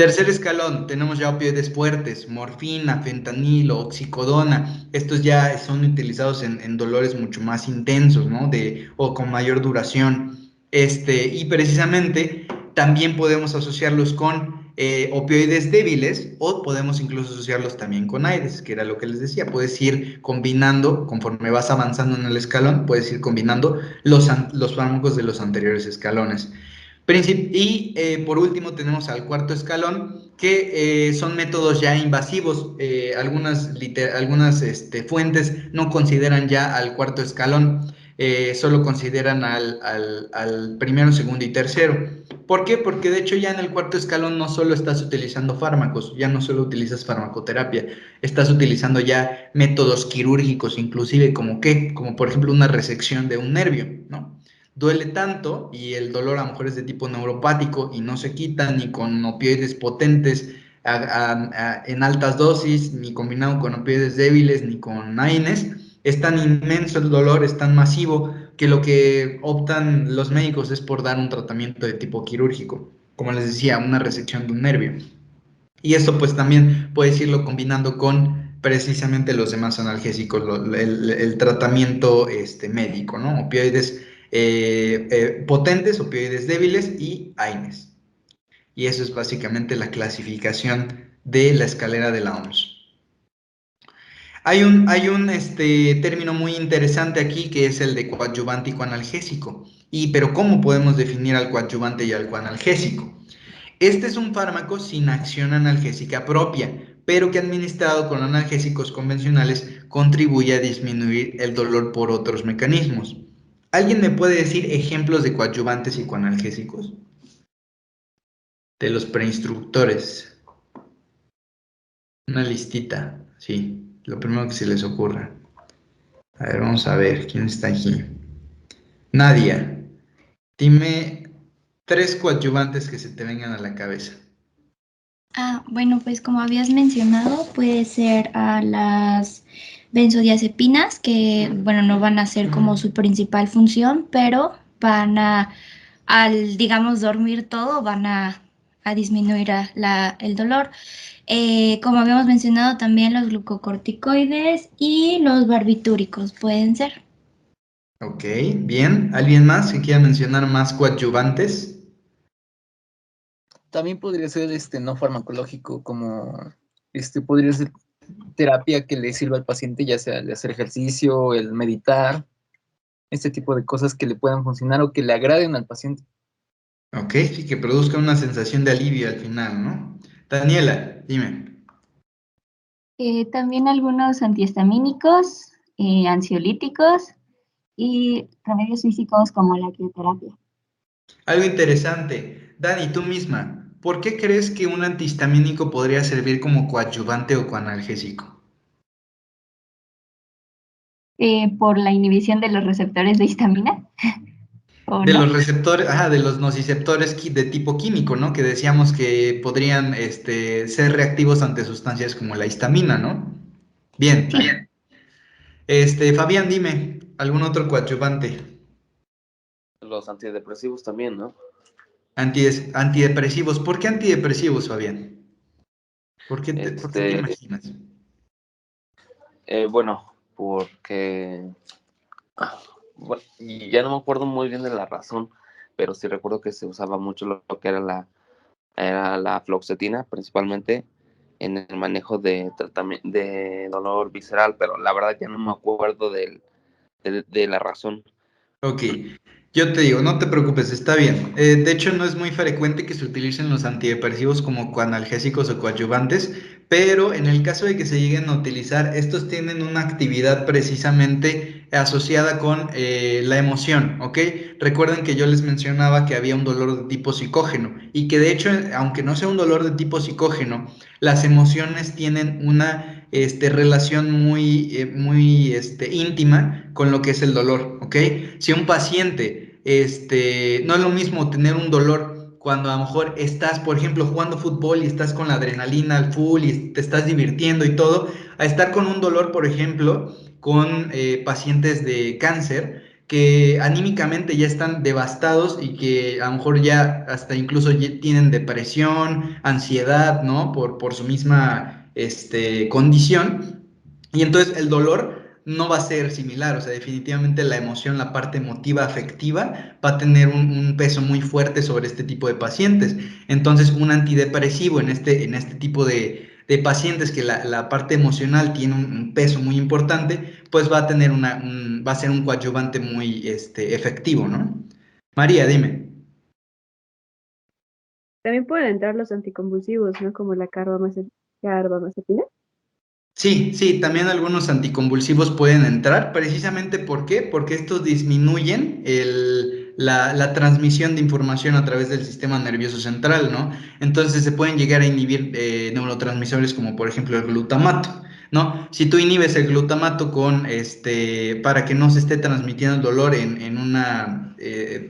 Tercer escalón, tenemos ya opioides fuertes, morfina, fentanilo, oxicodona. Estos ya son utilizados en dolores mucho más intensos, ¿no? O con mayor duración. Y precisamente también podemos asociarlos con opioides débiles o podemos incluso asociarlos también con AIDES, que era lo que les decía. Puedes ir combinando, conforme vas avanzando en el escalón, puedes ir combinando los fármacos de los anteriores escalones. Y por último tenemos al cuarto escalón, que son métodos ya invasivos. Algunas fuentes no consideran ya al cuarto escalón, solo consideran al primero, segundo y tercero. ¿Por qué? Porque de hecho ya en el cuarto escalón no solo estás utilizando fármacos, ya no solo utilizas farmacoterapia, estás utilizando ya métodos quirúrgicos, inclusive como por ejemplo una resección de un nervio, ¿no? Duele tanto y el dolor a lo mejor es de tipo neuropático y no se quita ni con opioides potentes en altas dosis, ni combinado con opioides débiles, ni con AINES. Es tan inmenso el dolor, es tan masivo, que lo que optan los médicos es por dar un tratamiento de tipo quirúrgico, como les decía, una resección de un nervio. Y esto pues también puedes irlo combinando con precisamente los demás analgésicos, el tratamiento médico, ¿no? Opioides potentes, opioides débiles y AINES. Y eso es básicamente la clasificación de la escalera de la OMS. Hay un término muy interesante aquí que es el de coadyuvante y coanalgésico. Pero ¿cómo podemos definir al coadyuvante y al coanalgésico? Este es un fármaco sin acción analgésica propia, pero que administrado con analgésicos convencionales contribuye a disminuir el dolor por otros mecanismos. ¿Alguien me puede decir ejemplos de coadyuvantes y coanalgésicos? De los preinstructores. Una listita, sí, lo primero que se les ocurra. A ver, vamos a ver, ¿quién está aquí? Nadia, dime 3 coadyuvantes que se te vengan a la cabeza. Bueno, pues como habías mencionado, puede ser a las benzodiazepinas, que bueno, no van a ser como su principal función, pero al, digamos, dormir todo, van a disminuir el dolor. Como habíamos mencionado, también los glucocorticoides y los barbitúricos pueden ser. Ok, bien. ¿Alguien más que quiera mencionar más coadyuvantes? También podría ser no farmacológico, como podría ser terapia que le sirva al paciente, ya sea el hacer ejercicio, el meditar, este tipo de cosas que le puedan funcionar o que le agraden al paciente. Ok, sí, que produzca una sensación de alivio al final, ¿no? Daniela, dime. También algunos antihistamínicos, ansiolíticos y remedios físicos como la quimioterapia. Algo interesante. Dani, tú misma, ¿por qué crees que un antihistamínico podría servir como coadyuvante o coanalgésico? Por la inhibición de los receptores de histamina, ¿o De no? los receptores, de los nociceptores de tipo químico, ¿no? Que decíamos que podrían ser reactivos ante sustancias como la histamina, ¿no? Bien, Sí. Dani. Fabián, dime, ¿algún otro coadyuvante? Los antidepresivos también, ¿no? Antidepresivos. ¿Por qué antidepresivos, Fabián? ¿Por qué te Este, imaginas? bueno, porque bueno, y ya no me acuerdo muy bien de la razón, pero sí recuerdo que se usaba mucho lo que era la fluoxetina, principalmente en el manejo de tratamiento de dolor visceral, pero la verdad ya no me acuerdo de la razón. Ok, yo te digo, no te preocupes, está bien. De hecho, no es muy frecuente que se utilicen los antidepresivos como coanalgésicos o coadyuvantes, pero en el caso de que se lleguen a utilizar, estos tienen una actividad precisamente asociada con la emoción, ¿ok? Recuerden que yo les mencionaba que había un dolor de tipo psicógeno y que de hecho, aunque no sea un dolor de tipo psicógeno, las emociones tienen una relación muy íntima con lo que es el dolor, ¿ok? Si un paciente, no es lo mismo tener un dolor cuando a lo mejor estás, por ejemplo, jugando fútbol y estás con la adrenalina al full y te estás divirtiendo y todo, a estar con un dolor, por ejemplo, con pacientes de cáncer que anímicamente ya están devastados y que a lo mejor ya hasta incluso tienen depresión, ansiedad, ¿no? Por su misma condición. Y entonces el dolor no va a ser similar, o sea, definitivamente la emoción, la parte emotiva, afectiva, va a tener un peso muy fuerte sobre este tipo de pacientes. Entonces, un antidepresivo en este tipo de pacientes que la parte emocional tiene un peso muy importante, pues va a tener va a ser un coadyuvante muy efectivo, ¿no? María, dime. También pueden entrar los anticonvulsivos, ¿no? Como la carbamazepina. Sí, sí, también algunos anticonvulsivos pueden entrar, precisamente ¿por qué? Porque estos disminuyen la transmisión de información a través del sistema nervioso central, ¿no? Entonces se pueden llegar a inhibir neurotransmisores como por ejemplo el glutamato, ¿no? Si tú inhibes el glutamato para que no se esté transmitiendo el dolor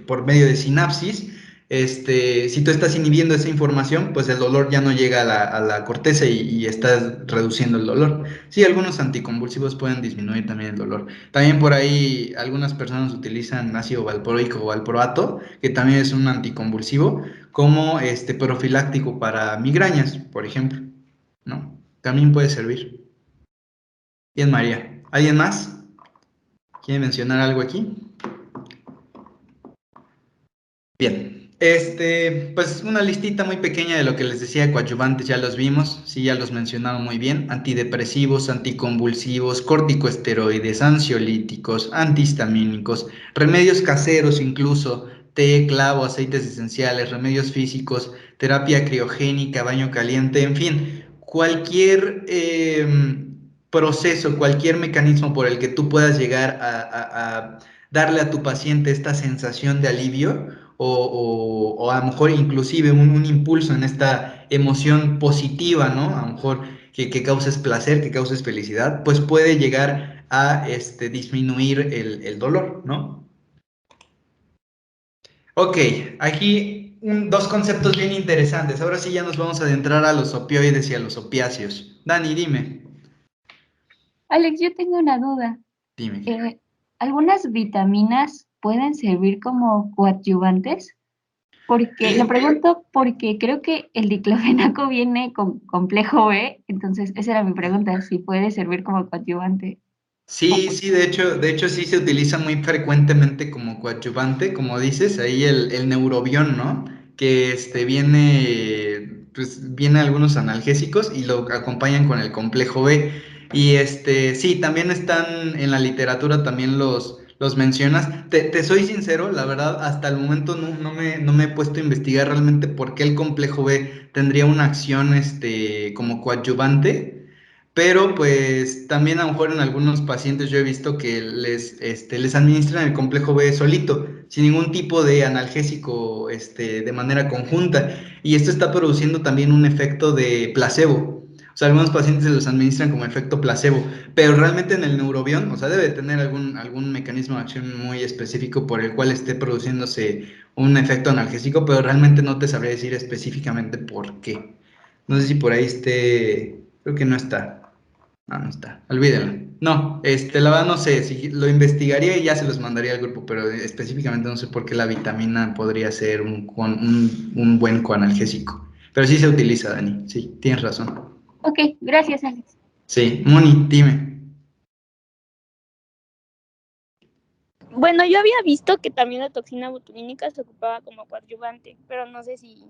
por medio de sinapsis, si tú estás inhibiendo esa información, pues el dolor ya no llega a la corteza y estás reduciendo el dolor. Sí, algunos anticonvulsivos pueden disminuir también el dolor. También por ahí algunas personas utilizan ácido valproico o valproato, que también es un anticonvulsivo, como profiláctico para migrañas, por ejemplo, ¿no? También puede servir. Bien, María. ¿Alguien más? ¿Quiere mencionar algo aquí? Bien, pues una listita muy pequeña de lo que les decía, coadyuvantes, ya los vimos, sí, ya los mencionaba muy bien, antidepresivos, anticonvulsivos, corticosteroides, ansiolíticos, antihistamínicos, remedios caseros incluso, té, clavo, aceites esenciales, remedios físicos, terapia criogénica, baño caliente, en fin, cualquier proceso, cualquier mecanismo por el que tú puedas llegar a darle a tu paciente esta sensación de alivio o a lo mejor inclusive un impulso en esta emoción positiva, ¿no? A lo mejor que causes placer, que causes felicidad, pues puede llegar a disminuir el dolor, ¿no? Ok, aquí dos conceptos bien interesantes. Ahora sí ya nos vamos a adentrar a los opioides y a los opiáceos. Dani, dime. Alex, yo tengo una duda. Dime. ¿Algunas vitaminas pueden servir como coadyuvantes? Porque lo pregunto porque creo que el diclofenaco viene con complejo B, entonces esa era mi pregunta, si puede servir como coadyuvante. Sí, sí, de hecho sí se utiliza muy frecuentemente como coadyuvante, como dices, ahí el neurobión, ¿no? Que viene algunos analgésicos y lo acompañan con el complejo B. Y sí, también están en la literatura, también los mencionas. Te soy sincero, la verdad, hasta el momento no me he puesto a investigar realmente por qué el complejo B tendría una acción como coadyuvante. Pero pues también a lo mejor en algunos pacientes yo he visto que les administran el complejo B solito, sin ningún tipo de analgésico de manera conjunta. Y esto está produciendo también un efecto de placebo. O sea, algunos pacientes se los administran como efecto placebo, pero realmente en el neurobión, o sea, debe tener algún mecanismo de acción muy específico por el cual esté produciéndose un efecto analgésico, pero realmente no te sabría decir específicamente por qué. No sé si por ahí creo que no está. No, no está, olvídenlo. No, la verdad no sé, si lo investigaría y ya se los mandaría al grupo, pero específicamente no sé por qué la vitamina podría ser un buen coanalgésico. Pero sí se utiliza, Dani, sí, tienes razón. Ok, gracias, Alex. Sí, Moni, dime. Bueno, yo había visto que también la toxina botulínica se ocupaba como coadyuvante, pero no sé si,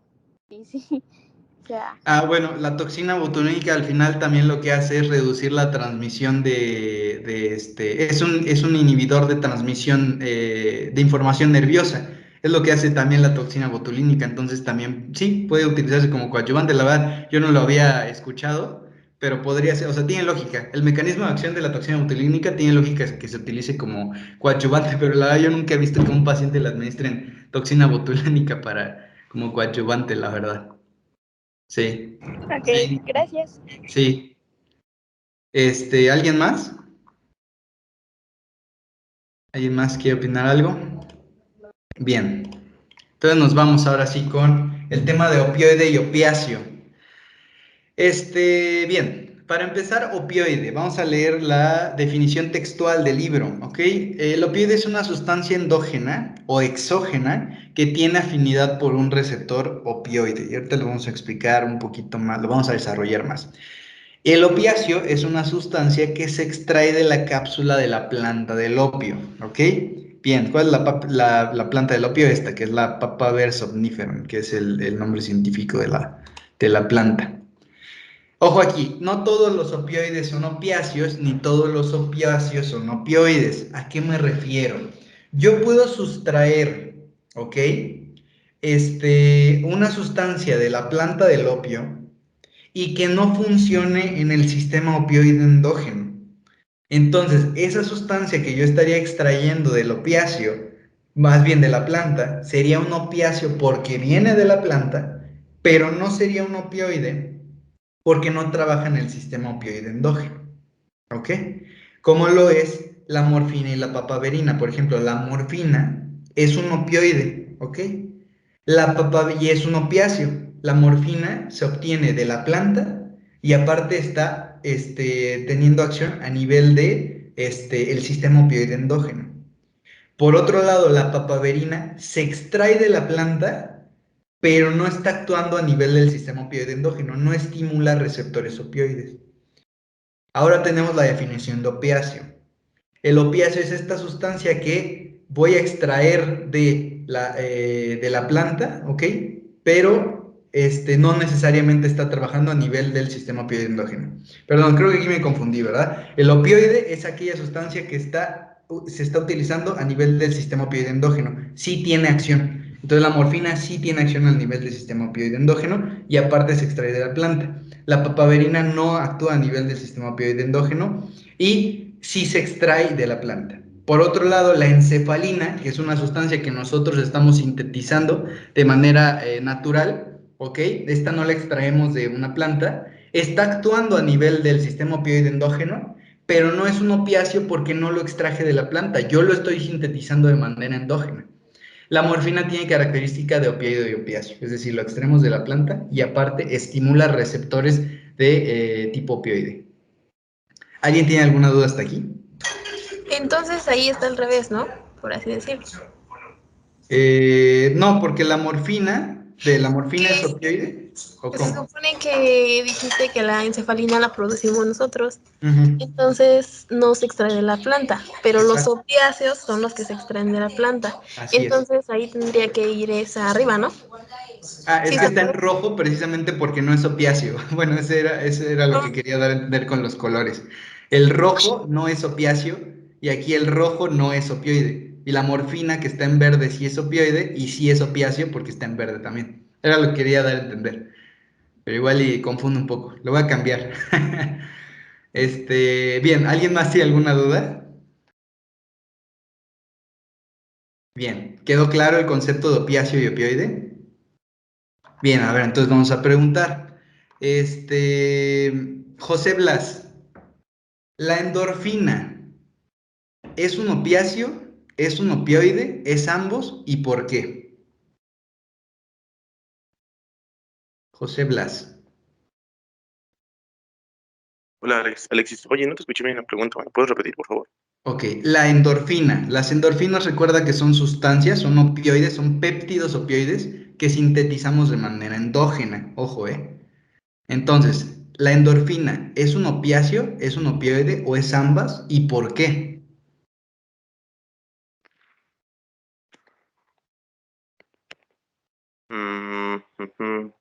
o sea, Ah, bueno, la toxina botulínica al final también lo que hace es reducir la transmisión es un inhibidor de transmisión de información nerviosa. Es lo que hace también la toxina botulínica, entonces también sí, puede utilizarse como coadyuvante. La verdad, yo no lo había escuchado, pero podría ser, o sea, tiene lógica. El mecanismo de acción de la toxina botulínica tiene lógica que se utilice como coadyuvante, pero la verdad yo nunca he visto que a un paciente le administren toxina botulínica como coadyuvante, la verdad. Sí, ok, gracias. sí. ¿Alguien más? ¿Alguien más quiere opinar algo? Bien. Entonces nos vamos ahora sí con el tema de opioide y opiáceo. Bien. para empezar, opioide. Vamos a leer la definición textual del libro, ¿ok? El opioide es una sustancia endógena o exógena que tiene afinidad por un receptor opioide. Y ahorita lo vamos a explicar un poquito más, lo vamos a desarrollar más. El opiáceo es una sustancia que se extrae de la cápsula de la planta del opio, ¿ok? Bien, ¿cuál es la planta del opio? Esta, que es la Papaver somniferum, que es el nombre científico de la planta. Ojo aquí, no todos los opioides son opiáceos, ni todos los opiáceos son opioides. ¿A qué me refiero? Yo puedo sustraer, ¿ok? Una sustancia de la planta del opio y que no funcione en el sistema opioide endógeno. Entonces, esa sustancia que yo estaría extrayendo del opiáceo, más bien de la planta, sería un opiáceo porque viene de la planta, pero no sería un opioide porque no trabaja en el sistema opioide endógeno, ¿ok? Como lo es la morfina y la papaverina. Por ejemplo, la morfina es un opioide, ¿ok? Y es un opiáceo. La morfina se obtiene de la planta y aparte está teniendo acción a nivel de el sistema opioide endógeno. Por otro lado, la papaverina se extrae de la planta, pero no está actuando a nivel del sistema opioide endógeno, no estimula receptores opioides. Ahora tenemos la definición de opiáceo. El opiáceo es esta sustancia que voy a extraer de la planta, ¿ok? Pero no necesariamente está trabajando a nivel del sistema opioide endógeno. Perdón, creo que aquí me confundí, ¿verdad? El opioide es aquella sustancia que se está utilizando a nivel del sistema opioide endógeno. Sí tiene acción. Entonces la morfina sí tiene acción al nivel del sistema opioide endógeno y aparte se extrae de la planta. La papaverina no actúa a nivel del sistema opioide endógeno y sí se extrae de la planta. Por otro lado, la encefalina, que es una sustancia que nosotros estamos sintetizando de manera natural, ¿ok? Esta no la extraemos de una planta, está actuando a nivel del sistema opioide endógeno, pero no es un opiáceo porque no lo extraje de la planta, yo lo estoy sintetizando de manera endógena. La morfina tiene característica de opioide y opiáceo, es decir, lo extraemos de la planta y aparte estimula receptores de tipo opioide. ¿Alguien tiene alguna duda hasta aquí? Entonces ahí está al revés, ¿no? Por así decirlo. No, porque la morfina es Que opioide, ¿o se cómo? supone que dijiste que la encefalina la producimos nosotros, Ujú, entonces no se extrae de la planta, pero los exacto, opiáceos son los que se extraen de la planta. así es. Entonces ahí tendría que ir esa arriba, ¿no? Ah, es Sí que se está en puede. rojo precisamente porque no es opiáceo. Bueno, ese era lo que quería dar a entender con los colores. El rojo no es opiáceo y aquí el rojo no es opioide. Y la morfina que está en verde sí es opioide y sí es opiáceo porque está en verde también. Era lo que quería dar a entender. Pero igual y confundo un poco. Lo voy a cambiar. Bien, ¿alguien más tiene alguna duda? Bien, ¿quedó claro el concepto de opiáceo y opioide? Bien, a ver, entonces vamos a preguntar. José Blas, ¿la endorfina es un opiáceo, es un opioide, es ambos y por qué? José Blas. Hola Alexis. Oye, no te escuché bien la pregunta. ¿Me puedes repetir, por favor? Ok, la endorfina. Las endorfinas recuerda que son sustancias, son opioides, son péptidos opioides que sintetizamos de manera endógena. Ojo, ¿eh? Entonces, ¿la endorfina es un opiáceo, es un opioide o es ambas y por qué? Ujú.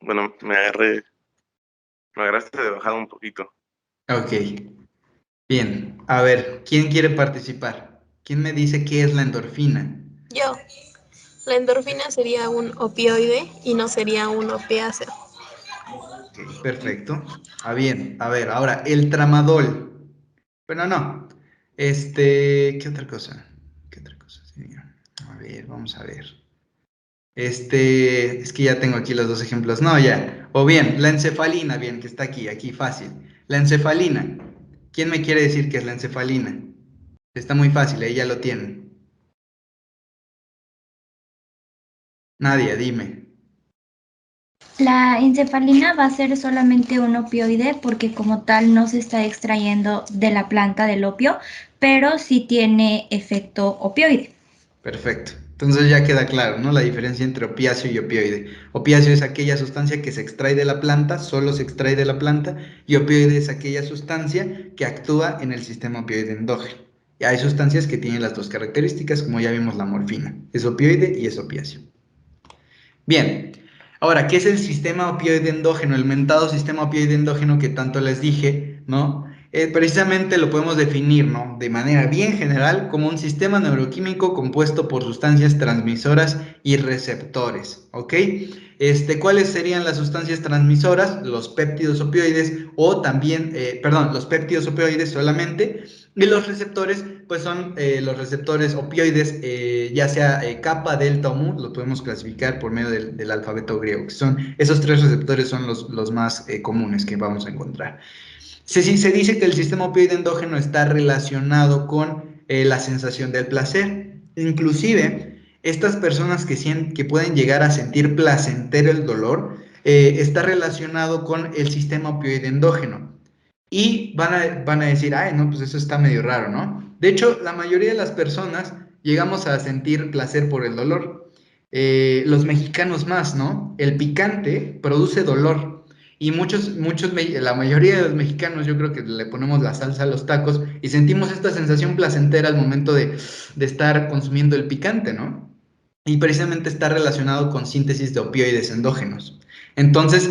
Bueno, me agarraste de bajada un poquito. Ok, bien. A ver, ¿quién quiere participar? ¿Quién me dice qué es la endorfina? Yo, la endorfina sería un opioide y no sería un opiáceo. Ok, perfecto. Ah, bien. A ver, ahora, el tramadol. Bueno, no. ¿Qué otra cosa? ¿Qué otra cosa sería? A ver, vamos a ver. Es que ya tengo aquí los dos ejemplos. No, ya. O bien, la encefalina, bien, que está aquí fácil. La encefalina. ¿Quién me quiere decir qué es la encefalina? Está muy fácil, ahí ya lo tienen. Nadia, dime. La encefalina va a ser solamente un opioide porque como tal no se está extrayendo de la planta del opio, pero sí tiene efecto opioide. Perfecto. Entonces ya queda claro, ¿no? La diferencia entre opiáceo y opioide. Opiáceo es aquella sustancia que se extrae de la planta, solo se extrae de la planta, y opioide es aquella sustancia que actúa en el sistema opioide endógeno. Y hay sustancias que tienen las dos características, como ya vimos la morfina. Es opioide y es opiáceo. Bien, ahora, ¿qué es el sistema opioide endógeno? El mentado sistema opioide endógeno que tanto les dije, ¿no? Precisamente lo podemos definir, ¿no? De manera bien general como un sistema neuroquímico compuesto por sustancias transmisoras y receptores, ¿ok? ¿Cuáles serían las sustancias transmisoras? Los péptidos opioides o también, perdón, los péptidos opioides solamente, y los receptores, pues son los receptores opioides, ya sea kappa, delta o mu, los podemos clasificar por medio del alfabeto griego, que son, esos tres receptores son los más comunes que vamos a encontrar. Se dice que el sistema opioide endógeno está relacionado con la sensación del placer. Inclusive, estas personas que pueden llegar a sentir placentero el dolor, está relacionado con el sistema opioide endógeno. Y van a decir, ay, no, pues eso está medio raro, ¿no? De hecho, la mayoría de las personas llegamos a sentir placer por el dolor. Los mexicanos más, ¿no? El picante produce dolor. Y la mayoría de los mexicanos yo creo que le ponemos la salsa a los tacos y sentimos esta sensación placentera al momento de estar consumiendo el picante, ¿no? Y precisamente está relacionado con síntesis de opioides endógenos. Entonces,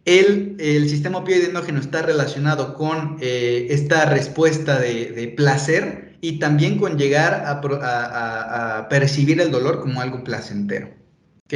el sistema opioide endógeno está relacionado con esta respuesta de placer y también con llegar a percibir el dolor como algo placentero. ¿Ok?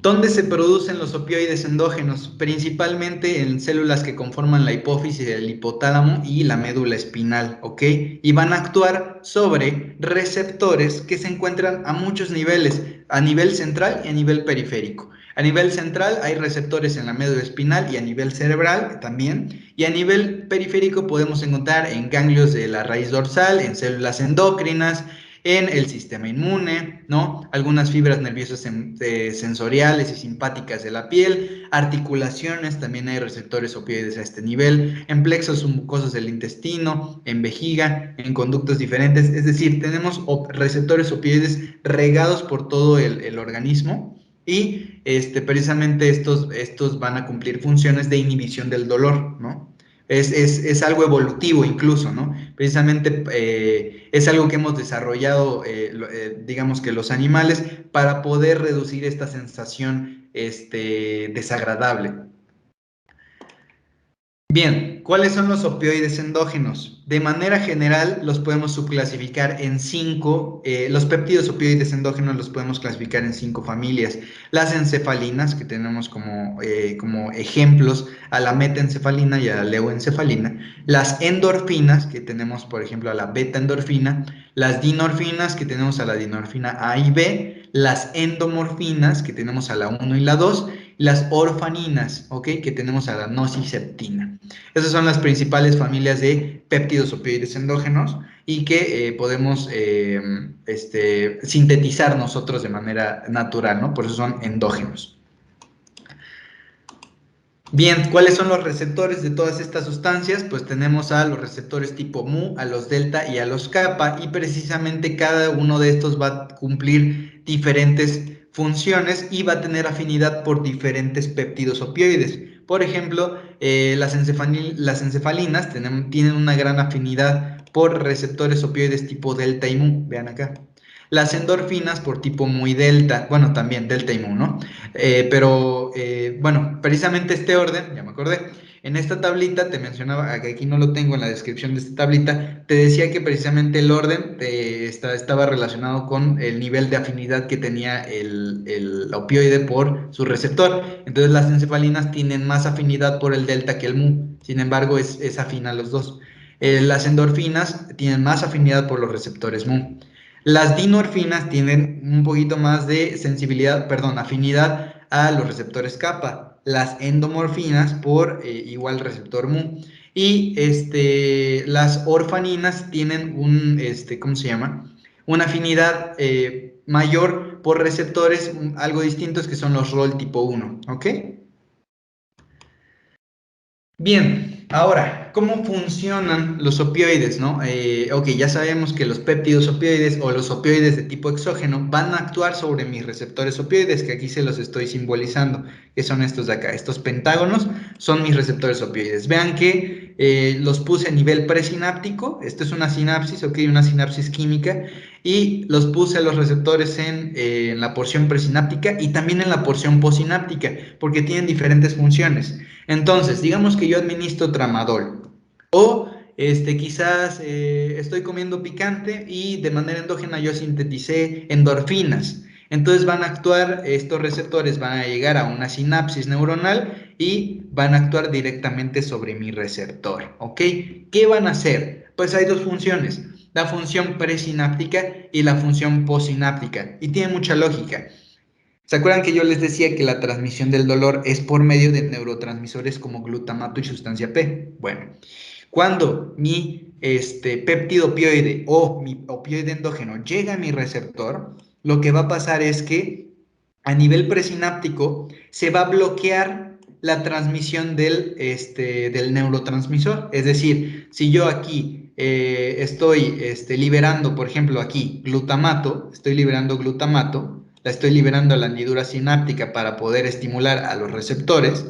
¿Dónde se producen los opioides endógenos? Principalmente en células que conforman la hipófisis, el hipotálamo y la médula espinal, ¿ok? Y van a actuar sobre receptores que se encuentran a muchos niveles, a nivel central y a nivel periférico. A nivel central hay receptores en la médula espinal y a nivel cerebral también. Y a nivel periférico podemos encontrar en ganglios de la raíz dorsal, en células endocrinas, en el sistema inmune, ¿no? Algunas fibras nerviosas sensoriales y simpáticas de la piel, articulaciones, también hay receptores opioides a este nivel, en plexos submucosos del intestino, en vejiga, en conductos diferentes, es decir, tenemos receptores opioides regados por todo el organismo y precisamente estos van a cumplir funciones de inhibición del dolor, ¿no? Es algo evolutivo incluso, ¿no? Precisamente es algo que hemos desarrollado, digamos que los animales, para poder reducir esta sensación desagradable. Bien, ¿cuáles son los opioides endógenos? De manera general los podemos subclasificar en 5, los péptidos opioides endógenos los podemos clasificar en 5 familias. Las encefalinas, que tenemos como ejemplos a la metaencefalina y a la leuencefalina. Las endorfinas, que tenemos por ejemplo a la beta-endorfina. Las dinorfinas, que tenemos a la dinorfina A y B. Las endomorfinas, que tenemos a la 1 y la 2. Las orfaninas, ¿ok? Que tenemos a la nociceptina. Esas son las principales familias de péptidos opioides endógenos y que podemos sintetizar nosotros de manera natural, ¿no? Por eso son endógenos. Bien, ¿cuáles son los receptores de todas estas sustancias? Pues tenemos a los receptores tipo mu, a los delta y a los kappa, y precisamente cada uno de estos va a cumplir diferentes funciones y va a tener afinidad por diferentes péptidos opioides. Por ejemplo, las encefalinas tienen una gran afinidad por receptores opioides tipo delta y mu, vean acá. Las endorfinas por tipo mu y delta, bueno, también delta y mu, ¿no? Bueno, precisamente este orden, ya me acordé, en esta tablita te mencionaba, que aquí no lo tengo en la descripción de esta tablita, te decía que precisamente el orden estaba relacionado con el nivel de afinidad que tenía el opioide por su receptor. Entonces las encefalinas tienen más afinidad por el delta que el mu, sin embargo es afín a los dos. Las endorfinas tienen más afinidad por los receptores mu. Las dinorfinas tienen un poquito más de afinidad a los receptores kappa. Las endomorfinas por igual receptor mu. Y las orfaninas tienen ¿cómo se llama? una afinidad mayor por receptores algo distintos que son los ROL tipo 1, ¿ok? Bien, ahora, ¿cómo funcionan los opioides, no? Ok, ya sabemos que los péptidos opioides o los opioides de tipo exógeno van a actuar sobre mis receptores opioides, que aquí se los estoy simbolizando, que son estos de acá. Estos pentágonos son mis receptores opioides. Vean que los puse a nivel presináptico, esto es una sinapsis, ok, una sinapsis química, y los puse a los receptores en la porción presináptica y también en la porción posináptica, porque tienen diferentes funciones. Entonces, digamos que yo administro tramadol o quizás estoy comiendo picante y de manera endógena yo sinteticé endorfinas. Entonces van a actuar, estos receptores van a llegar a una sinapsis neuronal y van a actuar directamente sobre mi receptor, ¿ok? ¿Qué van a hacer? Pues hay dos funciones, la función presináptica y la función posináptica, y tiene mucha lógica. ¿Se acuerdan que yo les decía que la transmisión del dolor es por medio de neurotransmisores como glutamato y sustancia P? Bueno, cuando mi péptido opioide o mi opioide endógeno llega a mi receptor, lo que va a pasar es que a nivel presináptico se va a bloquear la transmisión del neurotransmisor. Es decir, si yo aquí estoy liberando, por ejemplo, aquí glutamato, estoy liberando glutamato, la estoy liberando a la hendidura sináptica para poder estimular a los receptores,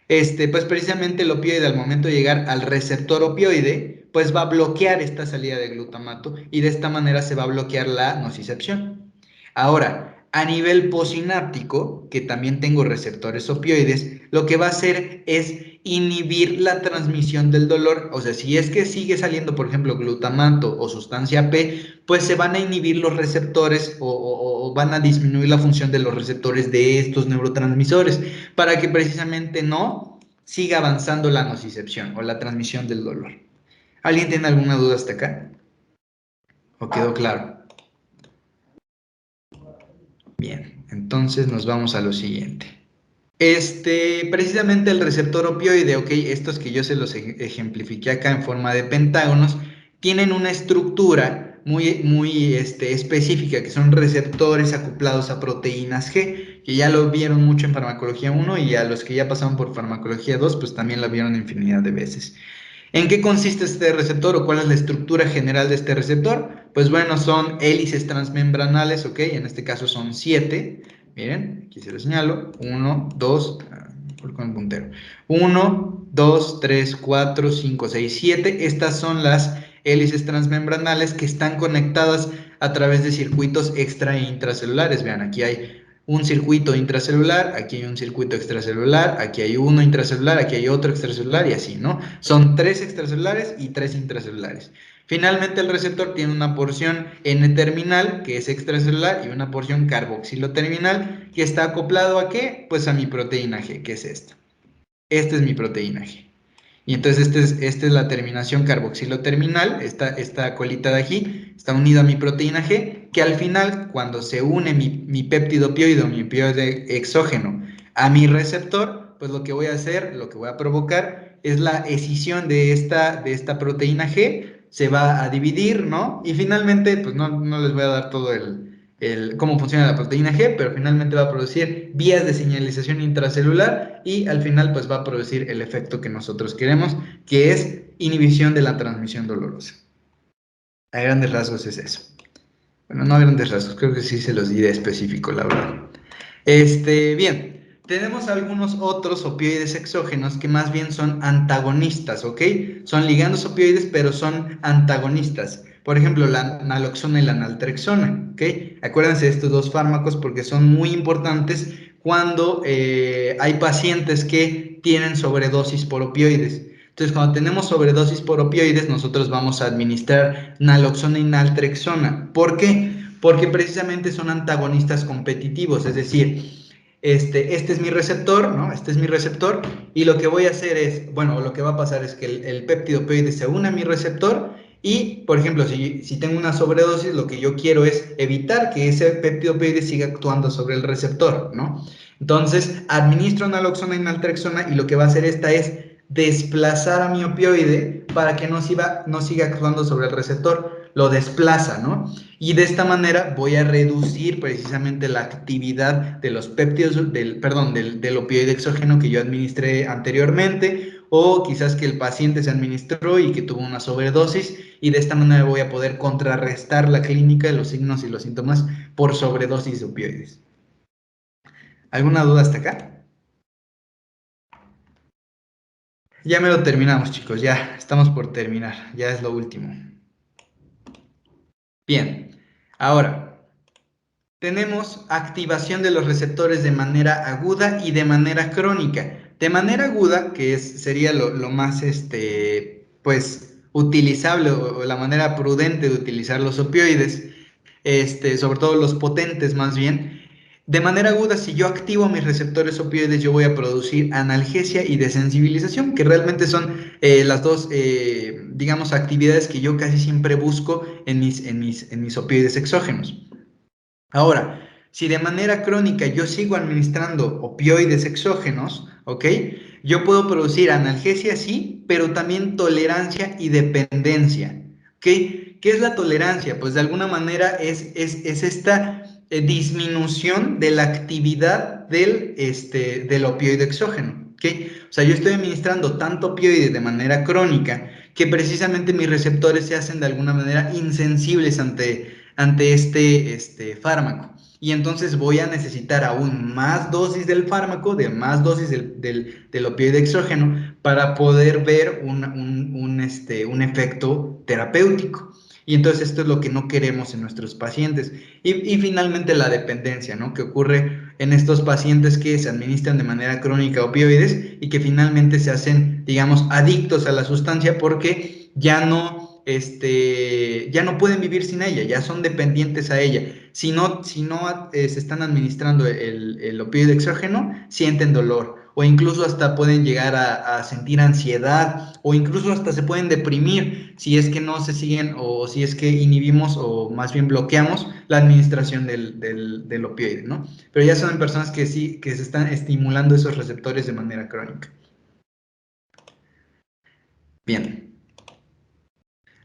pues precisamente el opioide al momento de llegar al receptor opioide, pues va a bloquear esta salida de glutamato y de esta manera se va a bloquear la nocicepción. Ahora, a nivel posináptico, que también tengo receptores opioides, lo que va a hacer es inhibir la transmisión del dolor. O sea, si es que sigue saliendo, por ejemplo, glutamato o sustancia P, pues se van a inhibir los receptores o van a disminuir la función de los receptores de estos neurotransmisores para que precisamente no siga avanzando la nocicepción o la transmisión del dolor. ¿Alguien tiene alguna duda hasta acá? ¿O quedó claro? Bien, entonces nos vamos a lo siguiente. Precisamente el receptor opioide, ok, estos que yo se los ejemplifiqué acá en forma de pentágonos, tienen una estructura muy específica, que son receptores acoplados a proteínas G, que ya lo vieron mucho en farmacología 1 y a los que ya pasaron por farmacología 2, pues también la vieron infinidad de veces. ¿En qué consiste este receptor o cuál es la estructura general de este receptor? Pues bueno, son hélices transmembranales, ok, en este caso son 7. Miren, aquí se lo señalo. 1, 2, con el puntero. 1, 2, 3, 4, 5, 6, 7. Estas son las hélices transmembranales que están conectadas a través de circuitos extra e intracelulares. Vean, aquí hay un circuito intracelular, aquí hay un circuito extracelular, aquí hay uno intracelular, aquí hay otro extracelular y así, ¿no? Son 3 extracelulares y 3 intracelulares. Finalmente el receptor tiene una porción N-terminal, que es extracelular, y una porción carboxilo-terminal, que está acoplado ¿a qué? Pues a mi proteína G, que es esta. Esta es mi proteína G. Y entonces esta es la terminación carboxilo-terminal, esta colita de aquí, está unida a mi proteína G, que al final, cuando se une mi péptido opioide o mi opioide exógeno a mi receptor, pues lo que voy a hacer, lo que voy a provocar es la escisión de esta proteína G, se va a dividir, ¿no? Y finalmente, pues no les voy a dar todo cómo funciona la proteína G, pero finalmente va a producir vías de señalización intracelular y al final pues va a producir el efecto que nosotros queremos, que es inhibición de la transmisión dolorosa. A grandes rasgos es eso. Bueno, no a grandes rasgos, creo que sí se los diré específico, la verdad. Bien, tenemos algunos otros opioides exógenos que más bien son antagonistas, ¿ok? Son ligandos opioides, pero son antagonistas. Por ejemplo, la naloxona y la naltrexona, ¿ok? Acuérdense de estos dos fármacos porque son muy importantes cuando hay pacientes que tienen sobredosis por opioides. Entonces, cuando tenemos sobredosis por opioides, nosotros vamos a administrar naloxona y naltrexona. ¿Por qué? Porque precisamente son antagonistas competitivos, es decir, este es mi receptor, ¿no? Este es mi receptor, y lo que voy a hacer es, bueno, lo que va a pasar es que el péptido opioide se une a mi receptor, y, por ejemplo, si tengo una sobredosis, lo que yo quiero es evitar que ese péptido opioide siga actuando sobre el receptor, ¿no? Entonces, administro naloxona y naltrexona, y lo que va a hacer esta es desplazar a mi opioide para que no siga actuando sobre el receptor. lo desplaza, ¿no? Y de esta manera voy a reducir precisamente la actividad de los péptidos, del opioide exógeno que yo administré anteriormente, o quizás que el paciente se administró y que tuvo una sobredosis, y de esta manera voy a poder contrarrestar la clínica de los signos y los síntomas por sobredosis de opioides. ¿Alguna duda hasta acá? Ya me lo terminamos, chicos, ya estamos por terminar, ya es lo último. Bien, ahora tenemos activación de los receptores de manera aguda y de manera crónica. De manera aguda, que sería lo más pues, utilizable o la manera prudente de utilizar los opioides, sobre todo los potentes más bien. De manera aguda, si yo activo mis receptores opioides, yo voy a producir analgesia y desensibilización, que realmente son las dos, digamos, actividades que yo casi siempre busco en mis opioides exógenos. Ahora, si de manera crónica yo sigo administrando opioides exógenos, ¿ok? Yo puedo producir analgesia, sí, pero también tolerancia y dependencia, ¿ok? ¿Qué es la tolerancia? Pues de alguna manera es esta disminución de la actividad del opioide exógeno, ¿ok? O sea, yo estoy administrando tanto opioide de manera crónica que precisamente mis receptores se hacen de alguna manera insensibles ante este fármaco. Y entonces voy a necesitar aún más dosis del fármaco, de más dosis del opioide exógeno, para poder ver un efecto terapéutico. Y entonces esto es lo que no queremos en nuestros pacientes. Y finalmente la dependencia, ¿no? Que ocurre en estos pacientes que se administran de manera crónica opioides y que finalmente se hacen, digamos, adictos a la sustancia porque ya no pueden vivir sin ella, ya son dependientes a ella. Si no se están administrando el opioide exógeno, sienten dolor o incluso hasta pueden llegar a sentir ansiedad o incluso hasta se pueden deprimir si es que no se siguen o si es que inhibimos o más bien bloqueamos la administración del opioide, ¿no? Pero ya son personas que sí, que se están estimulando esos receptores de manera crónica. Bien.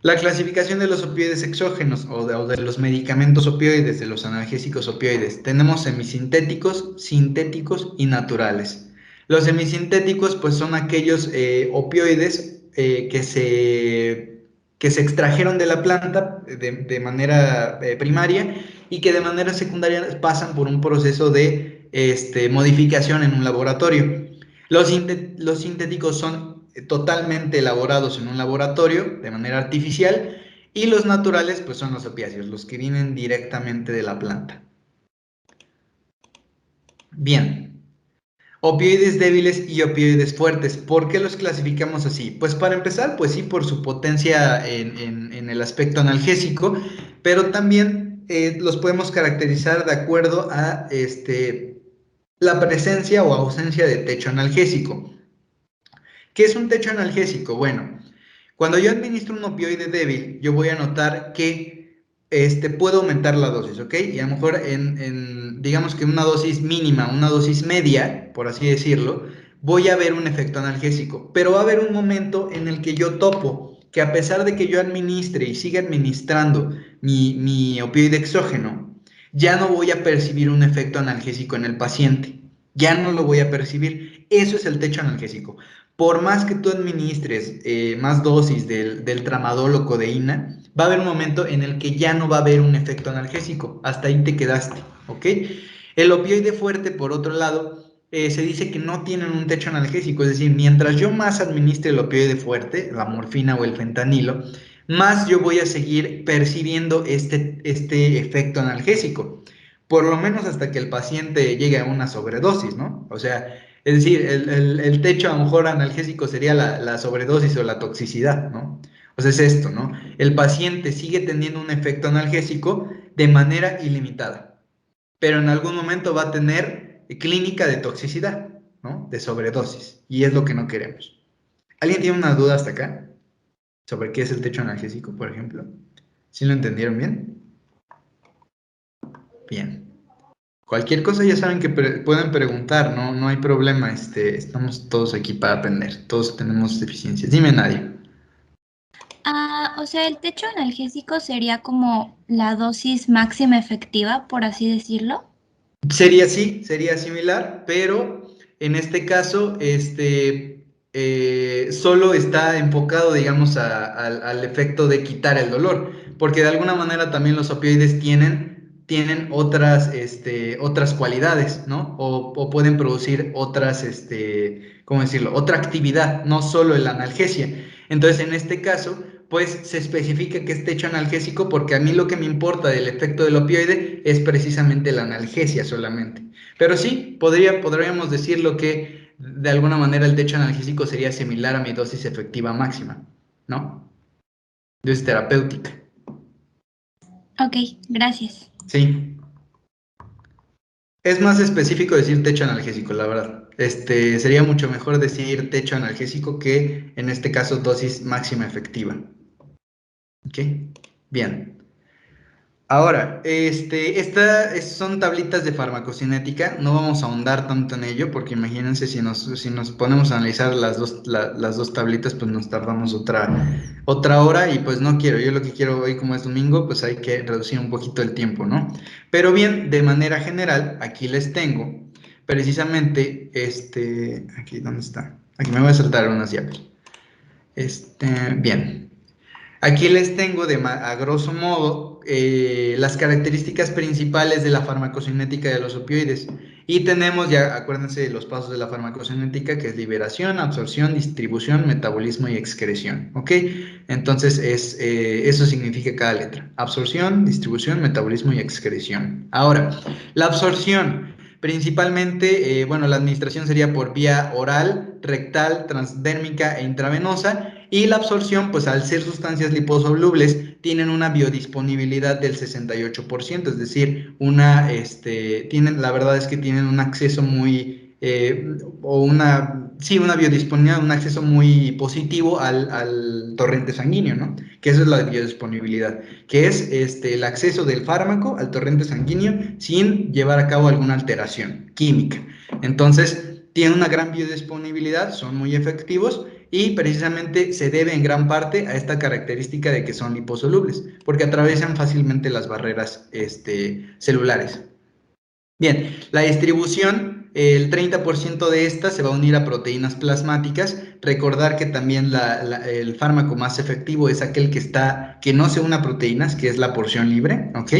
La clasificación de los opioides exógenos o de los medicamentos opioides, de los analgésicos opioides. Tenemos semisintéticos, sintéticos y naturales. Los semisintéticos pues son aquellos opioides que se extrajeron de la planta de manera primaria y que de manera secundaria pasan por un proceso de modificación en un laboratorio. Los sintéticos son totalmente elaborados en un laboratorio de manera artificial y los naturales pues son los opiáceos, los que vienen directamente de la planta. Bien, opioides débiles y opioides fuertes. ¿Por qué los clasificamos así? Pues para empezar, pues sí, por su potencia en el aspecto analgésico, pero también los podemos caracterizar de acuerdo a la presencia o ausencia de techo analgésico. ¿Qué es un techo analgésico? Bueno, cuando yo administro un opioide débil, yo voy a notar que puedo aumentar la dosis, ¿ok? Y a lo mejor digamos que una dosis mínima, una dosis media, por así decirlo, voy a ver un efecto analgésico. Pero va a haber un momento en el que yo topo que a pesar de que yo administre y siga administrando mi opioide exógeno, ya no voy a percibir un efecto analgésico en el paciente. Ya no lo voy a percibir. Eso es el techo analgésico. Por más que tú administres más dosis del tramadol o codeína, va a haber un momento en el que ya no va a haber un efecto analgésico. Hasta ahí te quedaste, ¿ok? El opioide fuerte, por otro lado, se dice que no tienen un techo analgésico. Es decir, mientras yo más administre el opioide fuerte, la morfina o el fentanilo, más yo voy a seguir percibiendo este efecto analgésico. Por lo menos hasta que el paciente llegue a una sobredosis, ¿no? O sea, es decir, el techo a lo mejor analgésico sería la sobredosis o la toxicidad, ¿no? O sea, es esto, ¿no? El paciente sigue teniendo un efecto analgésico de manera ilimitada, pero en algún momento va a tener clínica de toxicidad, ¿no? De sobredosis, y es lo que no queremos. ¿Alguien tiene una duda hasta acá sobre qué es el techo analgésico, por ejemplo? ¿Sí lo entendieron bien? Bien. Cualquier cosa ya saben que pueden preguntar, no hay problema, estamos todos aquí para aprender, todos tenemos deficiencias. Dime, Nadia. O sea, el techo analgésico sería como la dosis máxima efectiva, por así decirlo. Sería sí, sería similar, pero en este caso, solo está enfocado, digamos, al efecto de quitar el dolor, porque de alguna manera también los opioides tienen otras, otras cualidades, ¿no? O pueden producir otras, ¿cómo decirlo? Otra actividad, no solo la analgesia. Entonces, en este caso, pues se especifica que es techo analgésico porque a mí lo que me importa del efecto del opioide es precisamente la analgesia solamente. Pero sí, podríamos decirlo que de alguna manera el techo analgésico sería similar a mi dosis efectiva máxima, ¿no? Dosis terapéutica. Ok, gracias. Sí. Es más específico decir techo analgésico, la verdad. Sería mucho mejor decir techo analgésico que en este caso dosis máxima efectiva. ¿Ok? Bien. Ahora, son tablitas de farmacocinética, no vamos a ahondar tanto en ello, porque imagínense si nos ponemos a analizar las dos tablitas, pues nos tardamos otra hora y pues no quiero, yo lo que quiero hoy como es domingo, pues hay que reducir un poquito el tiempo, ¿no? Pero bien, de manera general, aquí les tengo precisamente, aquí, ¿dónde está? Aquí me voy a saltar unas llaves. Bien. Aquí les tengo a grosso modo las características principales de la farmacocinética de los opioides. Y tenemos ya, acuérdense de los pasos de la farmacocinética, que es liberación, absorción, distribución, metabolismo y excreción. ¿Ok? Entonces, eso significa cada letra. Absorción, distribución, metabolismo y excreción. Ahora, la absorción. Principalmente, bueno, la administración sería por vía oral, rectal, transdérmica e intravenosa. Y la absorción, pues al ser sustancias liposolubles, tienen una biodisponibilidad del 68%, es decir, la verdad es que tienen un acceso muy, una biodisponibilidad, un acceso muy positivo al torrente sanguíneo, ¿no? Que eso es la biodisponibilidad, que es el acceso del fármaco al torrente sanguíneo sin llevar a cabo alguna alteración química. Entonces, tienen una gran biodisponibilidad, son muy efectivos y precisamente se debe en gran parte a esta característica de que son liposolubles, porque atraviesan fácilmente las barreras celulares. Bien, la distribución, el 30% de esta se va a unir a proteínas plasmáticas. Recordar que también el fármaco más efectivo es aquel que no se une a proteínas, que es la porción libre, ¿ok?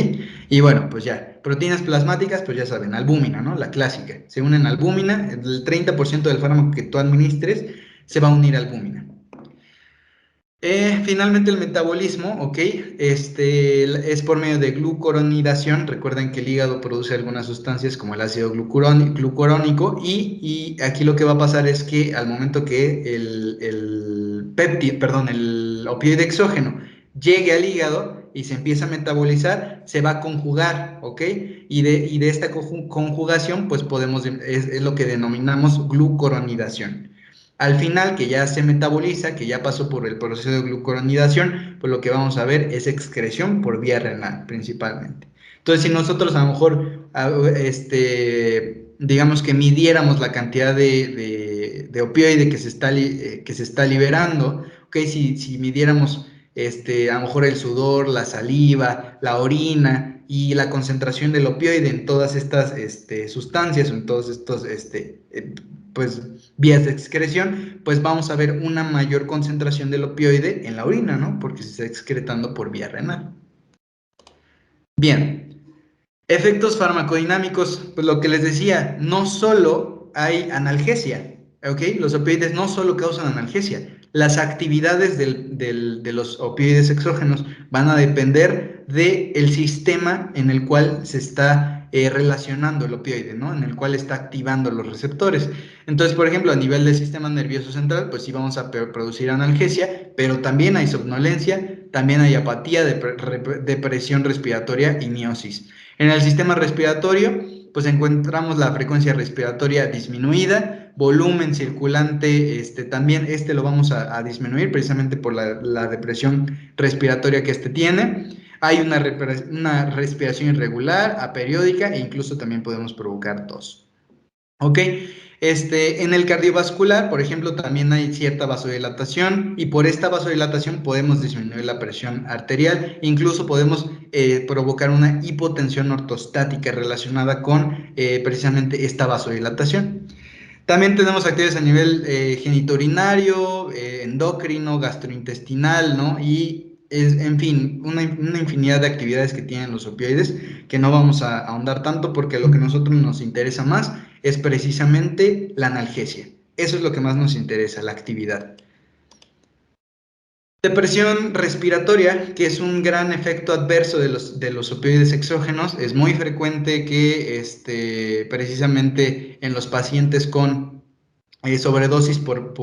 Y bueno, pues ya, proteínas plasmáticas, pues ya saben, albúmina, ¿no? La clásica. Se unen a albúmina, el 30% del fármaco que tú administres se va a unir a albúmina. Finalmente el metabolismo, ¿ok? Es por medio de glucuronidación. Recuerden que el hígado produce algunas sustancias como el ácido glucurónico y aquí lo que va a pasar es que al momento que el opioide exógeno llegue al hígado y se empieza a metabolizar, se va a conjugar, ¿ok? Y de esta conjugación, pues es lo que denominamos glucuronidación. Al final, que ya se metaboliza, que ya pasó por el proceso de glucuronidación, pues lo que vamos a ver es excreción por vía renal, principalmente. Entonces, si nosotros a lo mejor, digamos que midiéramos la cantidad de opioide que se está liberando, ¿ok? Si midiéramos, a lo mejor el sudor, la saliva, la orina y la concentración del opioide en todas estas sustancias o en todos estos, pues vías de excreción, pues vamos a ver una mayor concentración del opioide en la orina, ¿no? Porque se está excretando por vía renal. Bien, efectos farmacodinámicos, pues lo que les decía, no solo hay analgesia, ¿ok? Los opioides no solo causan analgesia, las actividades de los opioides exógenos van a depender del sistema en el cual se está relacionando el opioide, ¿no? En el cual está activando los receptores. Entonces, por ejemplo, a nivel del sistema nervioso central, pues sí vamos a producir analgesia, pero también hay somnolencia, también hay apatía, depresión respiratoria y miosis. En el sistema respiratorio, pues encontramos la frecuencia respiratoria disminuida, volumen circulante, también lo vamos a disminuir precisamente por la depresión respiratoria que tiene. Hay una respiración irregular, aperiódica e incluso también podemos provocar tos. ¿Ok? En el cardiovascular, por ejemplo, también hay cierta vasodilatación y por esta vasodilatación podemos disminuir la presión arterial, incluso podemos provocar una hipotensión ortostática relacionada con precisamente esta vasodilatación. También tenemos actividades a nivel genitourinario, endocrino, gastrointestinal, ¿no? Y, en fin, una infinidad de actividades que tienen los opioides que no vamos a ahondar tanto porque lo que a nosotros nos interesa más es precisamente la analgesia. Eso es lo que más nos interesa, la actividad. Depresión respiratoria, que es un gran efecto adverso de los opioides exógenos. Es muy frecuente que precisamente en los pacientes con sobredosis por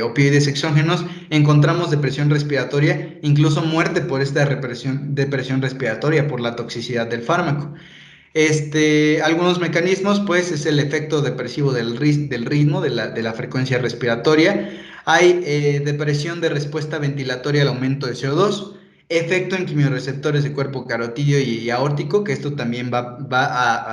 opioides exógenos encontramos depresión respiratoria, incluso muerte por esta depresión respiratoria por la toxicidad del fármaco. Algunos mecanismos, pues, es el efecto depresivo del ritmo, de la frecuencia respiratoria. Hay depresión de respuesta ventilatoria al aumento de CO2, efecto en quimiorreceptores de cuerpo carotídeo y aórtico, que esto también va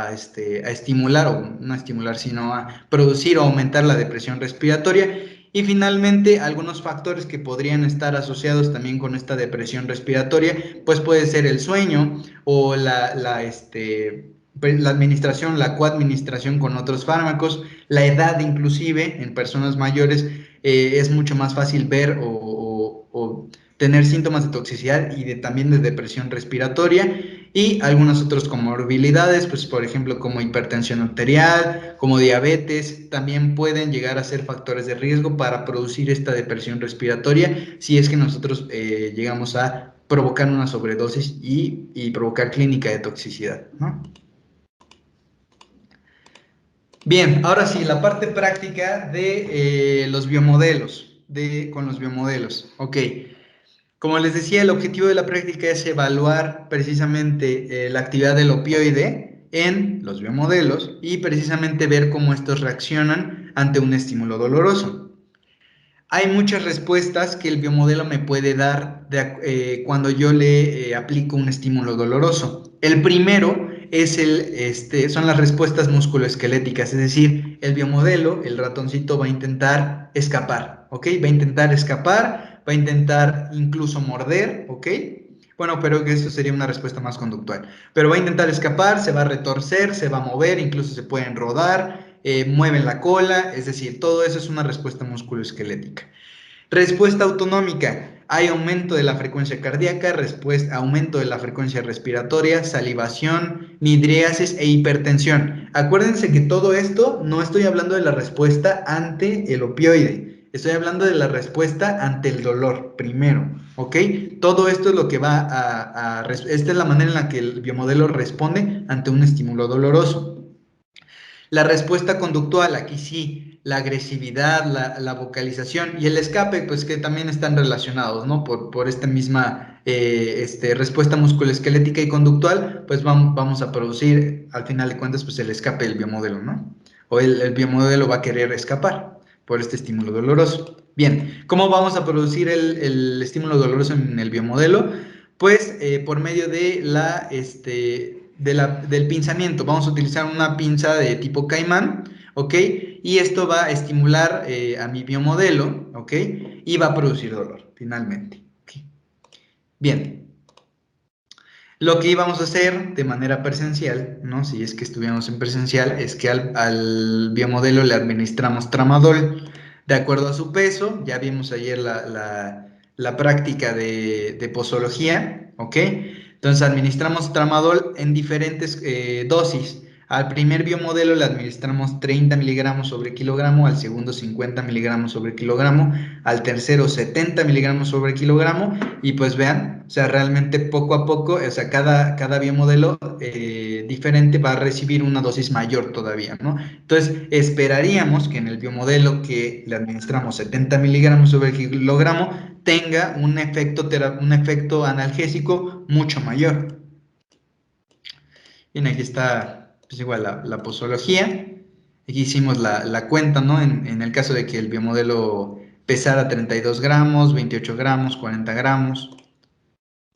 a estimular, o no a estimular, sino a producir o aumentar la depresión respiratoria. Y finalmente, algunos factores que podrían estar asociados también con esta depresión respiratoria, pues puede ser el sueño o la administración, la coadministración con otros fármacos, la edad inclusive en personas mayores es mucho más fácil ver o tener síntomas de toxicidad y también de depresión respiratoria y algunas otras comorbilidades, pues por ejemplo como hipertensión arterial, como diabetes, también pueden llegar a ser factores de riesgo para producir esta depresión respiratoria si es que nosotros llegamos a provocar una sobredosis y provocar clínica de toxicidad, ¿no? Bien, ahora sí, la parte práctica de los biomodelos, con los biomodelos. Ok, como les decía, el objetivo de la práctica es evaluar precisamente la actividad del opioide en los biomodelos y precisamente ver cómo estos reaccionan ante un estímulo doloroso. Hay muchas respuestas que el biomodelo me puede dar cuando yo le aplico un estímulo doloroso. El primero es son las respuestas musculoesqueléticas, es decir, el biomodelo, el ratoncito va a intentar escapar, ¿ok? Va a intentar escapar, va a intentar incluso morder, ¿ok? Bueno, pero esto sería una respuesta más conductual. Pero va a intentar escapar, se va a retorcer, se va a mover, incluso se pueden rodar, mueven la cola, es decir, todo eso es una respuesta musculoesquelética. Respuesta autonómica. Hay aumento de la frecuencia cardíaca, aumento de la frecuencia respiratoria, salivación, nidriasis e hipertensión. Acuérdense que todo esto no estoy hablando de la respuesta ante el opioide, estoy hablando de la respuesta ante el dolor primero, ¿ok? Todo esto es lo que esta es la manera en la que el biomodelo responde ante un estímulo doloroso. La respuesta conductual, aquí sí, la agresividad, la vocalización y el escape, pues que también están relacionados, ¿no? Por esta misma respuesta musculoesquelética y conductual, pues vamos a producir, al final de cuentas, pues el escape del biomodelo, ¿no? O el biomodelo va a querer escapar por este estímulo doloroso. Bien, ¿cómo vamos a producir el estímulo doloroso en el biomodelo? Pues por medio de del pinzamiento. Vamos a utilizar una pinza de tipo caimán, ¿ok? Y esto va a estimular a mi biomodelo, ¿ok? Y va a producir dolor, finalmente. ¿Okay? Bien. Lo que íbamos a hacer de manera presencial, ¿no? Si es que estuviéramos en presencial, es que al biomodelo le administramos tramadol de acuerdo a su peso. Ya vimos ayer la práctica de posología, ¿ok? Entonces administramos tramadol en diferentes dosis. Al primer biomodelo le administramos 30 miligramos sobre kilogramo, al segundo 50 miligramos sobre kilogramo, al tercero 70 miligramos sobre kilogramo y pues vean, o sea, realmente poco a poco, o sea, cada biomodelo diferente va a recibir una dosis mayor todavía, ¿no? Entonces esperaríamos que en el biomodelo que le administramos 70 miligramos sobre kilogramo tenga un efecto analgésico mucho mayor. Bien, aquí está pues igual la posología. Aquí hicimos la cuenta, ¿no? En el caso de que el biomodelo pesara 32 gramos, 28 gramos, 40 gramos,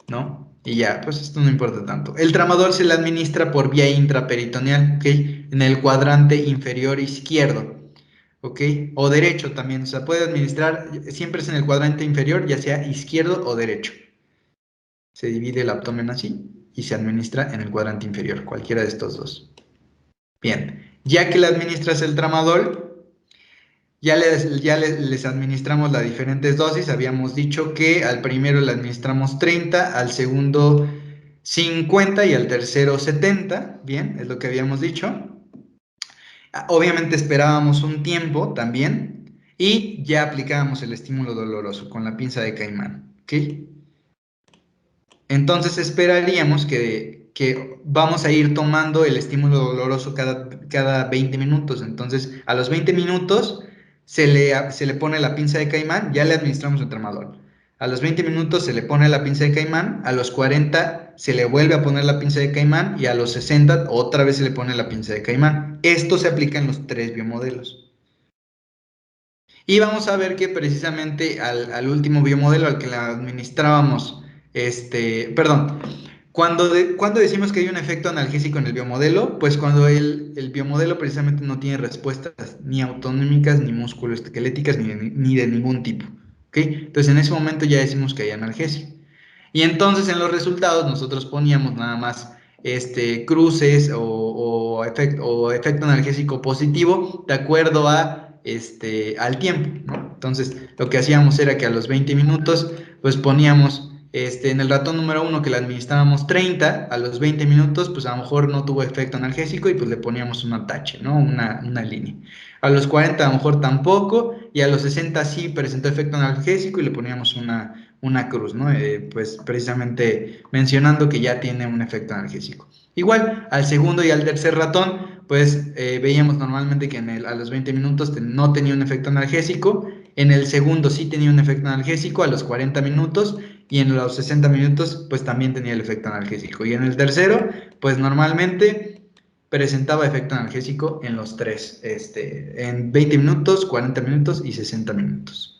¿no? Y ya, pues esto no importa tanto. El tramadol se le administra por vía intraperitoneal, ¿ok? En el cuadrante inferior izquierdo, ¿ok? O derecho también, o sea, puede administrar, siempre es en el cuadrante inferior, ya sea izquierdo o derecho. Se divide el abdomen así y se administra en el cuadrante inferior, cualquiera de estos dos. Bien, ya que le administras el tramadol, les administramos las diferentes dosis. Habíamos dicho que al primero le administramos 30, al segundo 50 y al tercero 70. Bien, es lo que habíamos dicho. Obviamente esperábamos un tiempo también y ya aplicábamos el estímulo doloroso con la pinza de caimán. ¿Ok? Entonces esperaríamos que vamos a ir tomando el estímulo doloroso cada 20 minutos. Entonces a los 20 minutos se le pone la pinza de caimán, ya le administramos el tramadol. A los 20 minutos se le pone la pinza de caimán, a los 40 se le vuelve a poner la pinza de caimán y a los 60 otra vez se le pone la pinza de caimán. Esto se aplica en los 3 biomodelos. Y vamos a ver que precisamente al último biomodelo al que le administrábamos, perdón, cuando decimos que hay un efecto analgésico en el biomodelo, pues cuando el biomodelo precisamente no tiene respuestas ni autonómicas, ni musculoesqueléticas, ni de ningún tipo, ¿ok? Entonces en ese momento ya decimos que hay analgesia. Y entonces en los resultados nosotros poníamos nada más cruces o efecto analgésico positivo de acuerdo al tiempo, ¿no? Entonces lo que hacíamos era que a los 20 minutos pues poníamos en el ratón número 1 que le administrábamos 30, a los 20 minutos pues a lo mejor no tuvo efecto analgésico y pues le poníamos una tache, ¿no? Una línea. A los 40 a lo mejor tampoco y a los 60 sí presentó efecto analgésico y le poníamos una cruz, ¿no? Pues precisamente mencionando que ya tiene un efecto analgésico. Igual, al segundo y al tercer ratón, pues veíamos normalmente que a los 20 minutos no tenía un efecto analgésico, en el segundo sí tenía un efecto analgésico a los 40 minutos y en los 60 minutos pues también tenía el efecto analgésico. Y en el tercero, pues normalmente presentaba efecto analgésico en los tres, en 20 minutos, 40 minutos y 60 minutos.